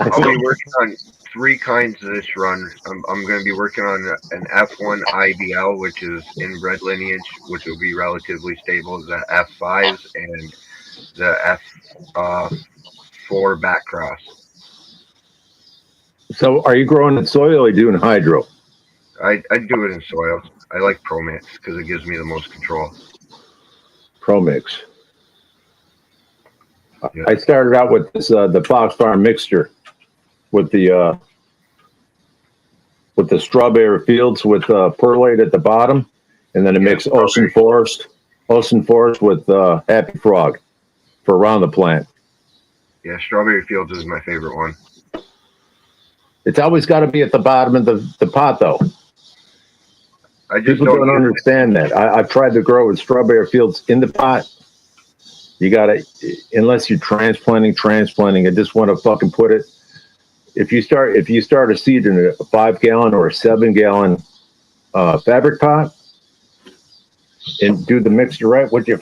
I'll be working on 3 kinds of this run. I'm going to be working on an F1 IBL, which is inbred lineage, which will be relatively stable. The F5s and the F4 back cross. So are you growing in soil or are you doing hydro? I do it in soil. I like ProMix because it gives me the most control. ProMix. Yeah. I started out with this the Fox Farm mixture with the strawberry fields with perlite at the bottom, and then I mix Ocean Forest with Happy Frog for around the plant. Yeah, Strawberry Fields is my favorite one. It's always got to be at the bottom of the pot, though. I just People don't understand that. I've tried to grow with Strawberry Fields in the pot. You got to, unless you're transplanting, I just want to fucking put it. If you start a seed in a 5-gallon or a 7-gallon fabric pot and do the mixture right, would you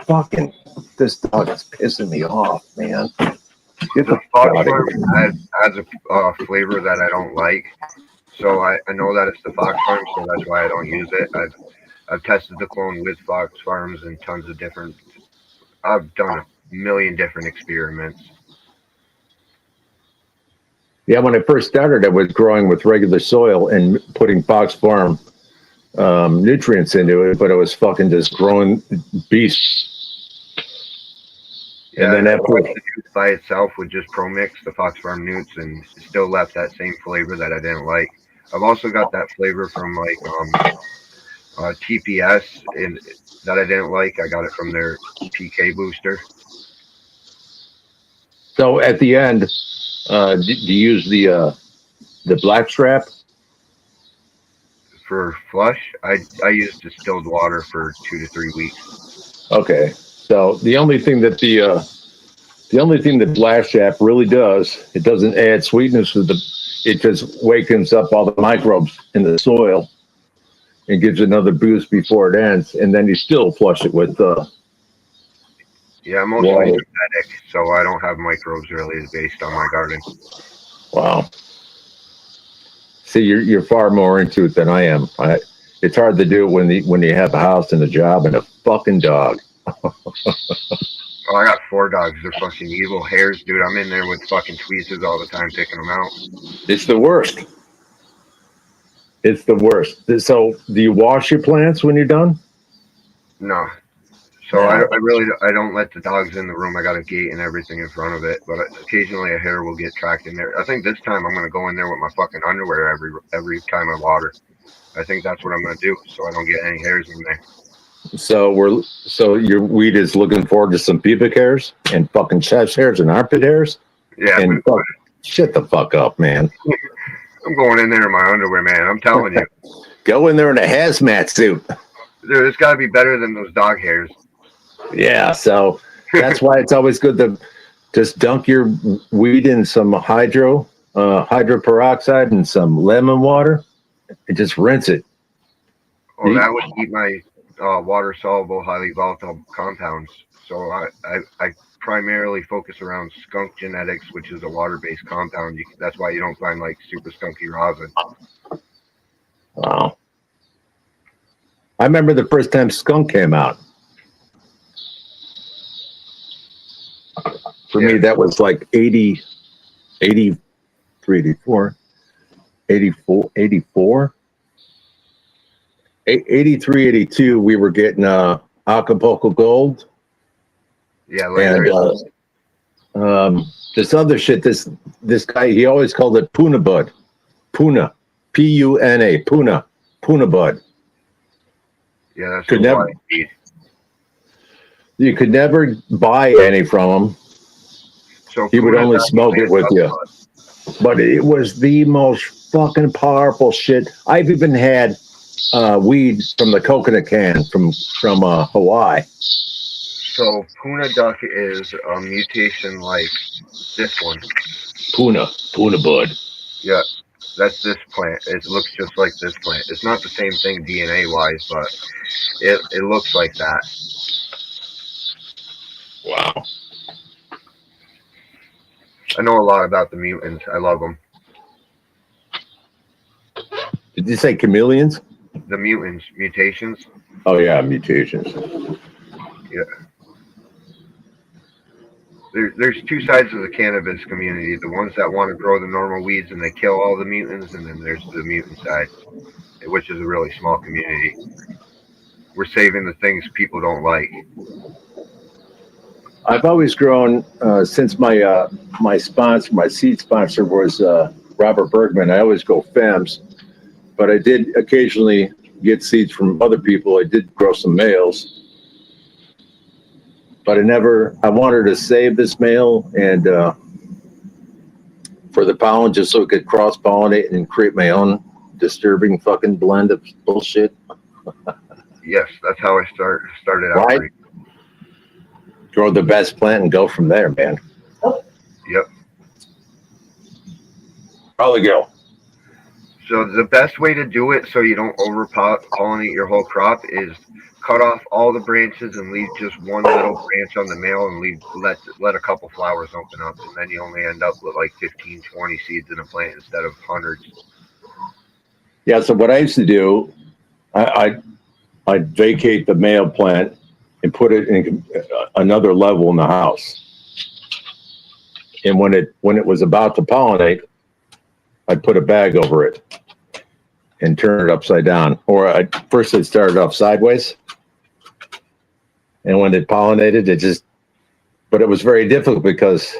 fucking, this dog is pissing me off, man. Get the Fox Farm adds a flavor that I don't like. So I know that it's the Fox Farm, so that's why I don't use it. I've tested the clone with Fox Farms and tons of different. I've done a million different experiments. Yeah, when I first started, I was growing with regular soil and putting Fox Farm nutrients into it, but it was fucking just growing beasts. Yeah, and then after the juice by itself with just ProMix, the Fox Farm Newts, and it still left that same flavor that I didn't like. I've also got that flavor from like TPS that I didn't like. I got it from their PK booster. So at the end, do you use the black strap? For flush, I use distilled water for 2 to 3 weeks. Okay, so the only thing that black strap really does, it doesn't add sweetness to it just wakens up all the microbes in the soil and gives another boost before it ends, and then you still flush it with yeah, mostly synthetic, so I don't have microbes really based on my garden. Wow. See, you're far more into it than I am. It's hard to do it when you have a house and a job and a fucking dog. Oh, I got 4 dogs. They're fucking evil hares, dude. I'm in there with fucking tweezers all the time, picking them out. It's the worst. It's the worst. So, do you wash your plants when you're done? No. So I don't let the dogs in the room. I got a gate and everything in front of it, but occasionally a hare will get tracked in there. I think this time I'm gonna go in there with my fucking underwear every time I water. I think that's what I'm gonna do, so I don't get any hairs in there. So your weed is looking forward to some pubic hairs and fucking chest hairs and armpit hairs. Yeah. And shut the fuck up, man. I'm going in there in my underwear, man. I'm telling you. Go in there in a hazmat suit. Dude, it's got to be better than those dog hairs. Yeah, so that's why it's always good to just dunk your weed in some hydroperoxide and some lemon water and just rinse it. Oh, that would keep my water-soluble, highly volatile compounds. So I primarily focus around skunk genetics, which is a water-based compound. That's why you don't find like super skunky rosin. Wow. I remember the first time skunk came out. For me, that was like 84, 83, 82, we were getting Acapulco Gold. Yeah, later. And this other shit, this guy, he always called it Puna Bud. Puna. Puna. Puna Bud. Yeah, that's could never, you could never buy any from him. So he would only smoke it with you. But it was the most fucking powerful shit. I've even had weed from the coconut can from Hawaii. So Puna duck is a mutation like this one. Puna bud. Yeah, that's this plant. It looks just like this plant. It's not the same thing DNA wise, but it looks like that. Wow. I know a lot about the mutants. I love them. Did you say chameleons? The mutations. Oh yeah, mutations. Yeah. There's two sides of the cannabis community. The ones that want to grow the normal weeds and they kill all the mutants, and then there's the mutant side, which is a really small community. We're saving the things people don't like. I've always grown since my my seed sponsor was Robert Bergman. I always go FEMS, but I did occasionally get seeds from other people. I did grow some males. But I wanted to save this male and for the pollen just so it could cross-pollinate and create my own disturbing fucking blend of bullshit. Yes, that's how I started out. Right? Grow the best plant and go from there, man. Yep. Probably go. So the best way to do it so you don't over-pollinate your whole crop is cut off all the branches and leave just one little branch on the male and let a couple flowers open up, and then you only end up with like 15, 20 seeds in a plant instead of hundreds. Yeah, so what I used to do, I'd vacate the male plant and put it in another level in the house. And when it was about to pollinate, I'd put a bag over it and turn it upside down. Or I'd start it off sideways. And when it pollinated, but it was very difficult because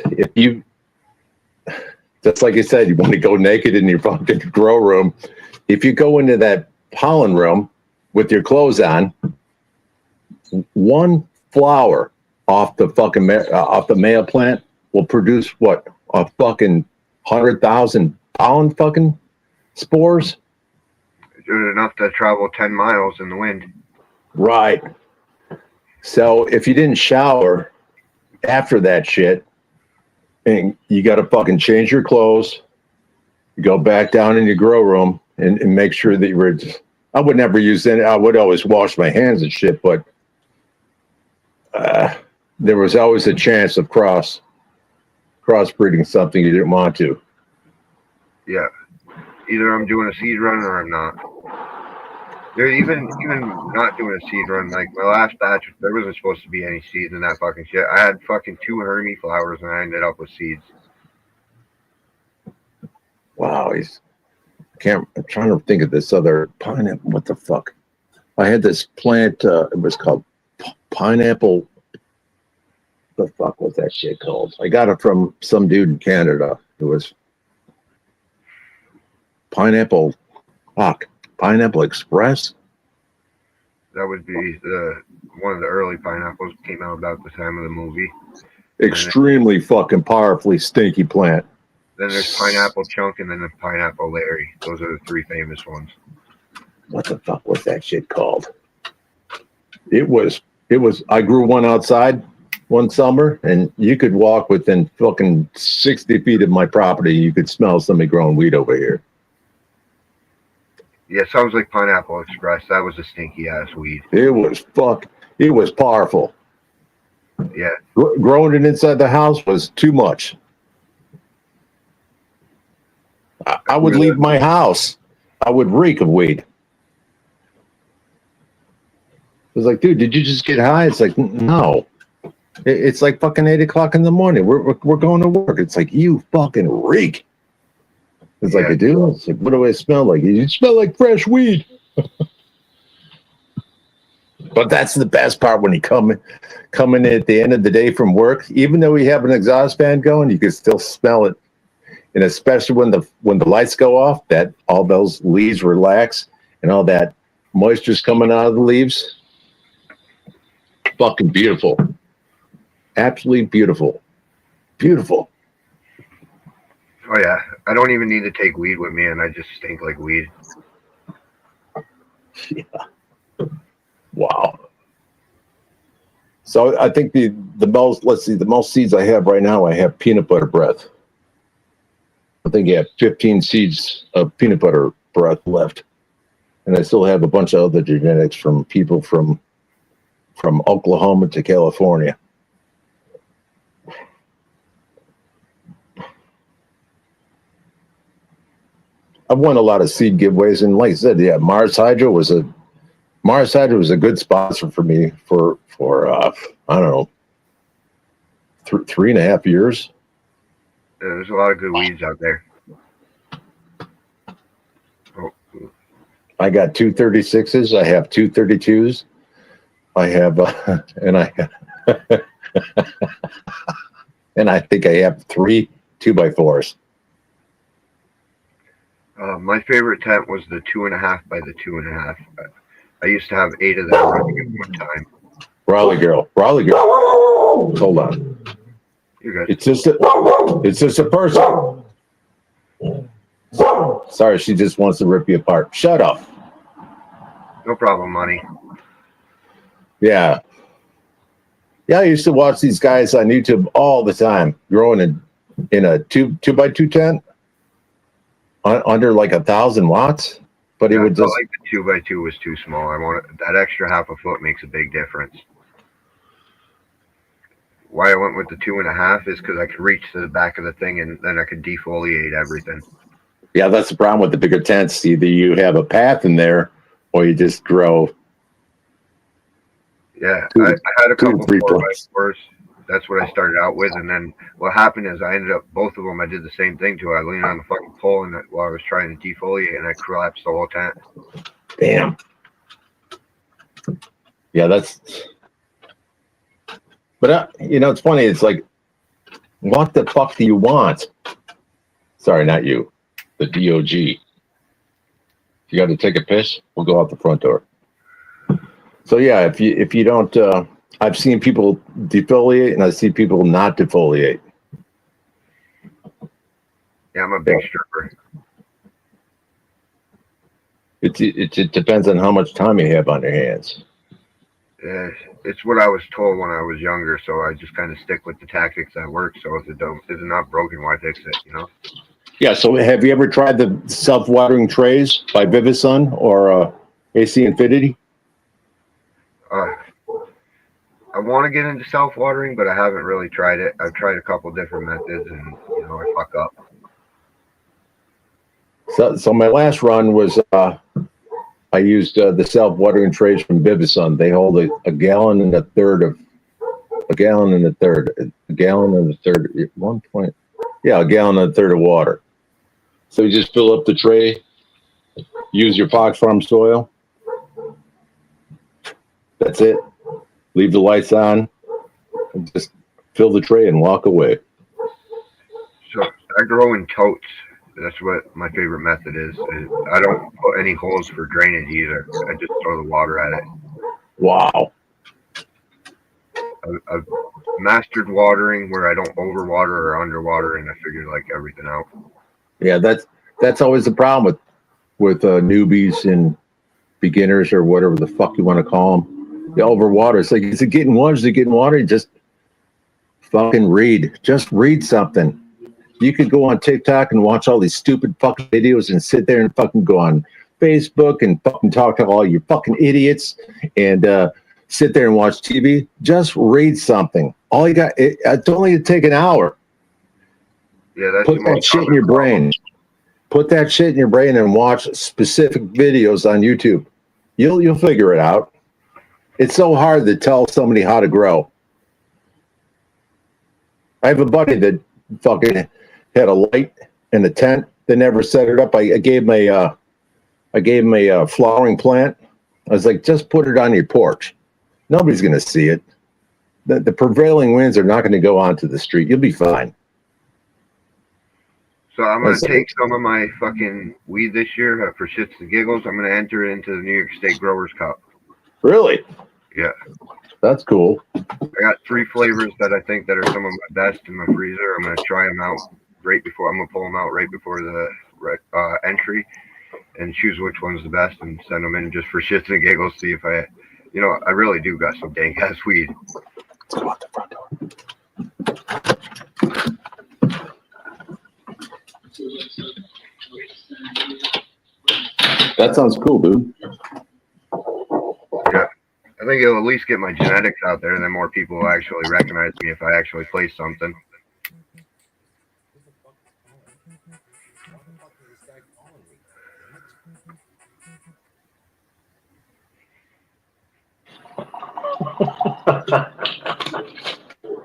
just like you said, you want to go naked in your fucking grow room. If you go into that pollen room with your clothes on, one flower off the male plant will produce what, a fucking 100,000 pollen fucking spores. Good enough to travel 10 miles in the wind. Right. So if you didn't shower after that shit, and you got to fucking change your clothes, you go back down in your grow room and make sure that you were. I would never use any. I would always wash my hands and shit, but there was always a chance of crossbreeding something you didn't want to. Yeah. Either I'm doing a seed run or I'm not. There's even not doing a seed run. Like my last batch, there wasn't supposed to be any seeds in that fucking shit. I had fucking 2 Hermie flowers and I ended up with seeds. Wow, I'm trying to think of this other pineapple. What the fuck? I had this plant. It was called pineapple. What the fuck was that shit called? I got it from some dude in Canada. It was Pineapple. Fuck. Pineapple Express. That would be one of the early pineapples. Came out about the time of the movie. Extremely fucking powerfully stinky plant. Then there's Pineapple Chunk and then the Pineapple Larry. Those are the 3 famous ones. What the fuck was that shit called? It was. I grew one outside one summer, and you could walk within fucking 60 feet of my property. You could smell somebody growing weed over here. Yeah, sounds like Pineapple Express. That was a stinky ass weed. It was powerful. Yeah. Growing it inside the house was too much. I would leave my house. I would reek of weed. It was like, dude, did you just get high? It's like, no. It's like fucking 8 o'clock in the morning. We're going to work. It's like, you fucking reek. It's like, I do. It's like, what do I smell like? You smell like fresh weed. But that's the best part when you come in at the end of the day from work. Even though we have an exhaust fan going, you can still smell it. And especially when the lights go off, that all those leaves relax and all that moisture's coming out of the leaves. Fucking beautiful. Absolutely beautiful. Beautiful. Oh yeah, I don't even need to take weed with me, and I just stink like weed. Wow. So I think the most, let's see, the most seeds I have right now, I have peanut butter breath. I think I have 15 seeds of peanut butter breath left. And I still have a bunch of other genetics from people from Oklahoma to California. I've won a lot of seed giveaways, and like I said, yeah, Mars Hydro was a good sponsor for me for I don't know, 3.5 years. Yeah, there's a lot of good weeds out there. Oh. I got 236s. I have 232s. I have, and I think I have 3 2x4s. My favorite tent was the 2.5 by the 2.5. I used to have 8 of them running at one time. Raleigh girl. Hold on. You're good. It's just a person. Sorry, she just wants to rip you apart. Shut up. No problem, money. Yeah. Yeah, I used to watch these guys on YouTube all the time, growing in a 2x2 tent under like 1,000 watts. But Yeah, it would I felt just like the 2x2 was too small. I wanted that extra half a foot makes a big difference. Why I went with the 2.5 is because I could reach to the back of the thing and then I could defoliate everything. yeah, that's the problem with the bigger tents. Either you have a path in there or you just grow. Yeah, I had a couple 3 4x4s. That's what I started out with, and then what happened is I ended up both of them. I did the same thing to. I leaned on the fucking pole, and while I was trying to defoliate, and I collapsed the whole tent. Damn. Yeah, that's. But it's funny. It's like, what the fuck do you want? Sorry, not you. The DOG. You got to take a piss? We'll go out the front door. So yeah, if you don't, I've seen people defoliate and I see people not defoliate. Yeah, I'm a big stripper. It depends on how much time you have on your hands. Yeah, it's what I was told when I was younger, so I just kind of stick with the tactics that work. So if it's not broken, why fix it? Yeah. So have you ever tried the self-watering trays by Vivisun or AC Infinity? I want to get into self-watering, but I haven't really tried it. I've tried a couple different methods, and I fuck up. So my last run was I used the self-watering trays from Vivisun. They hold a gallon and a third of 1 point. Yeah, a gallon and a third of water. So you just fill up the tray, use your Fox Farm soil. That's it. Leave the lights on, and just fill the tray and walk away. So I grow in totes. That's what my favorite method is. I don't put any holes for drainage either. I just throw the water at it. Wow. I've mastered watering where I don't overwater or underwater, and I figured everything out. Yeah, that's always the problem with newbies and beginners or whatever the fuck you want to call them. You overwater. It's like, is it getting water? Is it getting water? Just fucking read. Just read something. You could go on TikTok and watch all these stupid fucking videos and sit there and fucking go on Facebook and fucking talk to all you fucking idiots and sit there and watch TV. Just read something. All you got, it's only to take an hour. Yeah, that's Put that shit in your brain. Put that shit in your brain and watch specific videos on YouTube. You'll figure it out. It's so hard to tell somebody how to grow. I have a buddy that fucking had a light in a tent. They never set it up. I gave him a flowering plant. I was like, just put it on your porch. Nobody's going to see it. The prevailing winds are not going to go onto the street. You'll be fine. So I'm going to take some of my fucking weed this year for shits and giggles. I'm going to enter it into the New York State Growers Cup. Really? Yeah. That's cool. I got 3 flavors that I think that are some of my best in my freezer. I'm going to try them out. right before. I'm gonna pull them out right before the entry and choose which one's the best and send them in just for shits and giggles. See if I, I really do got some dank ass weed. Let's go out the front door. That sounds cool, dude. Yeah, I think it'll at least get my genetics out there, and then more people will actually recognize me if I actually play something.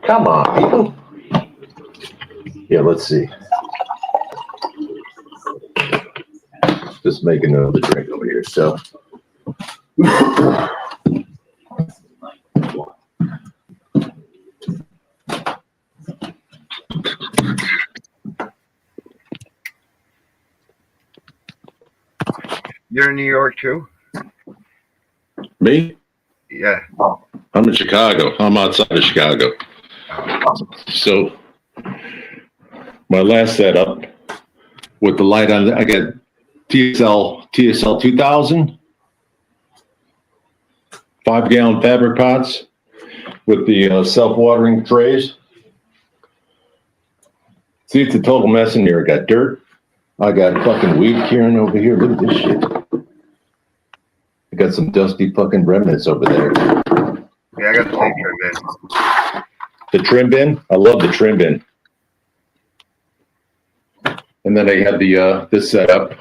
Come on, people. Yeah, let's see. Just making another drink over here. So, You're in New York too? me? Yeah. I'm in Chicago. I'm outside of Chicago. So, my last setup with the light on, I got TSL 2000, 5-gallon fabric pots with the self-watering trays. See, it's a total mess in here. I got dirt. I got fucking weed curing over here. Look at this shit. I got some dusty fucking remnants over there. Yeah, I got the same trim bin. The trim bin? I love the trim bin. And then I had the this setup.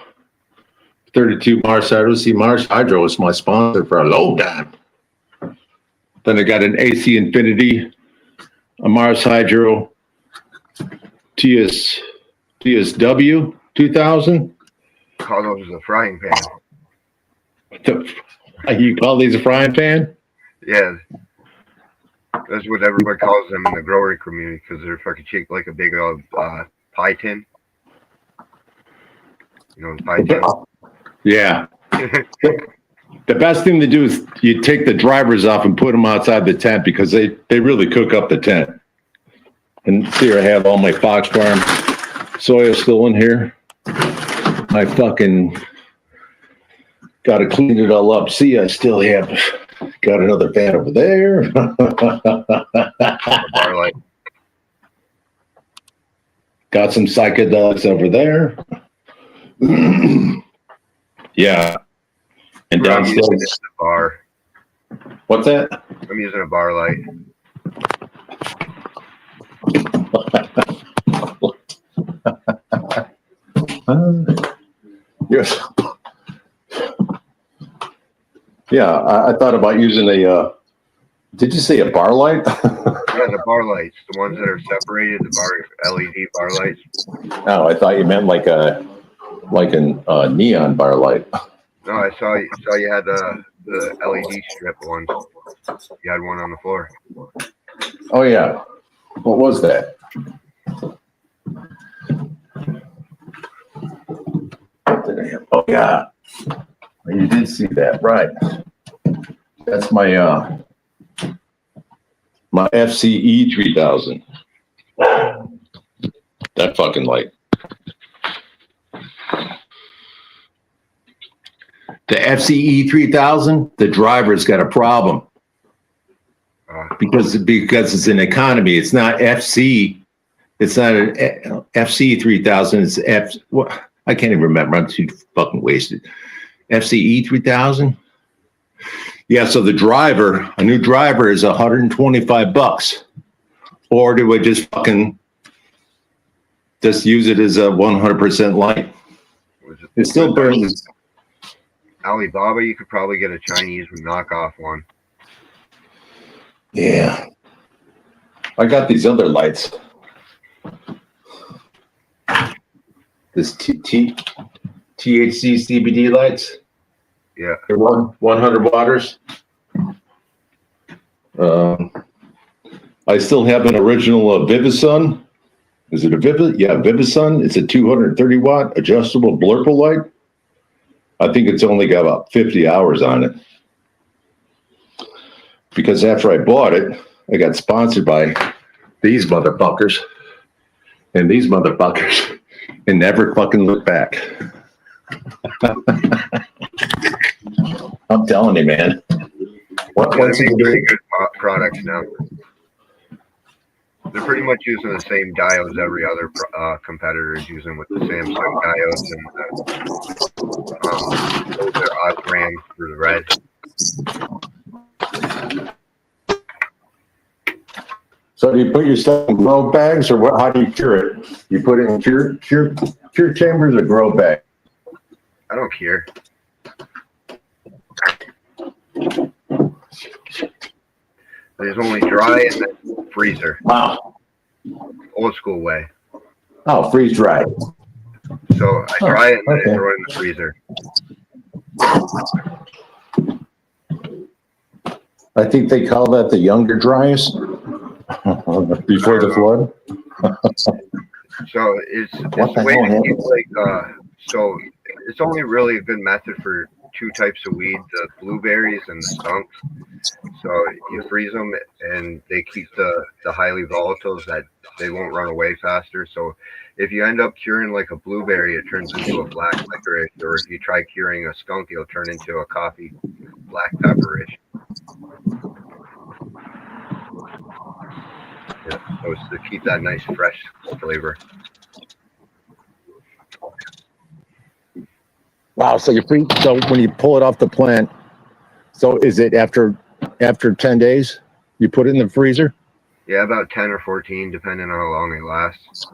32 Mars Hydro. See, Mars Hydro is my sponsor for a long time. Then I got an AC Infinity, a Mars Hydro TSW 2000. Call those a frying pan. You call these a frying pan? Yeah. That's what everybody calls them in the grower community because they're fucking shaped like a big pie tin. You know, the pie tin. Yeah. The best thing to do is you take the drivers off and put them outside the tent because they really cook up the tent. And here I have all my Fox Farm soil still in here. I fucking got to clean it all up. See, I still have got another fan over there. Got some psychedelics over there. Yeah. And downstairs. I'm using a bar. What's that? I'm using a bar light. Yes. Yeah, I thought about using a. Did you say a bar light? Yeah, the bar lights, the ones that are separated, the bar LED bar lights. Oh, I thought you meant like a neon bar light. No, I saw you had the LED strip ones. You had one on the floor. Oh yeah, what was that? Oh yeah, you did see that, right? That's my my FCE 3000. That fucking light. The FCE 3000, the driver's got a problem because it's an economy. It's not FC. It's not an FC 3000. It's F. What? I can't even remember. I'm too fucking wasted. FCE 3000. Yeah. So the driver, a new driver, is $125. Or do I just use it as a 100% light? It still burns. Alibaba, you could probably get a Chinese knockoff one. Yeah. I got these other lights. This THC CBD lights. Yeah. They're 100 watters. I still have an original Vivisun. Is it a Vivisun? Yeah, Vivisun. It's a 230 watt adjustable blurple light. I think it's only got about 50 hours on it. Because after I bought it, I got sponsored by these motherfuckers. and these motherfuckers and never fucking look back. I'm telling you, man. Yeah, they make pretty good products now. They're pretty much using the same diodes every other competitor is using with the Samsung diodes and their Osram for the red. So do you put your stuff in grow bags, or what? How do you cure it? You put it in cure chambers or grow bag? I don't care. There's only dry and then freezer. Wow. Old school way. Oh, freeze dry. So I dry it and then I throw it in the freezer. I think they call that the younger dryas before the flood. So it's a way to keep so it's only really a good method for two types of weed, the blueberries and the skunks. So you freeze them and they keep the highly volatiles that they won't run away faster. So if you end up curing like a blueberry, it turns into a black licorice, or if you try curing a skunk, it'll turn into a coffee black pepperish. Yeah, so it's to keep that nice fresh flavor. Wow. So so when you pull it off the plant, so is it after 10 days you put it in the freezer? Yeah, about 10 or 14, depending on how long it lasts.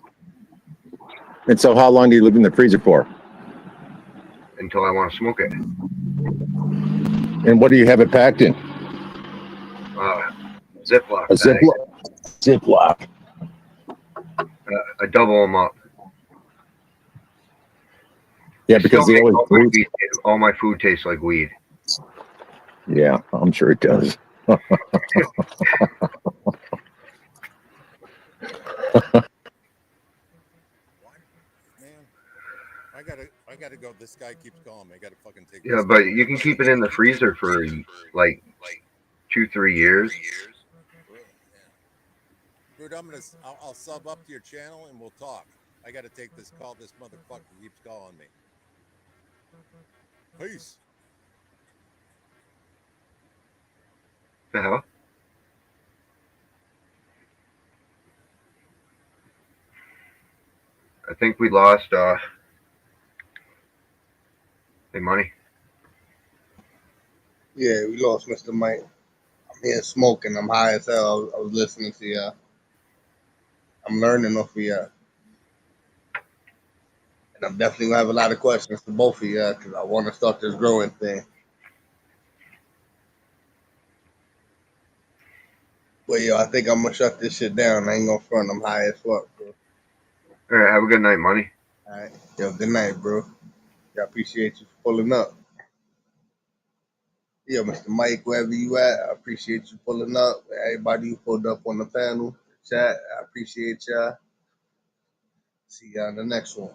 And so how long do you leave in the freezer for? Until I want to smoke it. And what do you have it packed in? Ziploc. A Ziploc. I double them up. Yeah, because they always all my food tastes like weed. Yeah, I'm sure it does. Man, I gotta go. This guy keeps calling me. I gotta fucking take. Yeah, but you can keep it in the freezer for like 2-3 years. Dude, I'll sub up to your channel and we'll talk. I gotta take this call. This motherfucker keeps calling me. Peace. The hell? I think we lost hey, money. Yeah, we lost Mr. Mike. I'm here smoking. I'm high as hell. I was listening to y'all. I'm learning off of y'all. And I'm definitely going to have a lot of questions for both of y'all because I want to start this growing thing. But, yo, I think I'm going to shut this shit down. I ain't going to front. I'm high as fuck, bro. All right, have a good night, money. All right. Yo, good night, bro. I appreciate you for pulling up. Yo, Mr. Mike, wherever you at, I appreciate you pulling up. Everybody who pulled up on the panel, chat, I appreciate y'all. See y'all in the next one.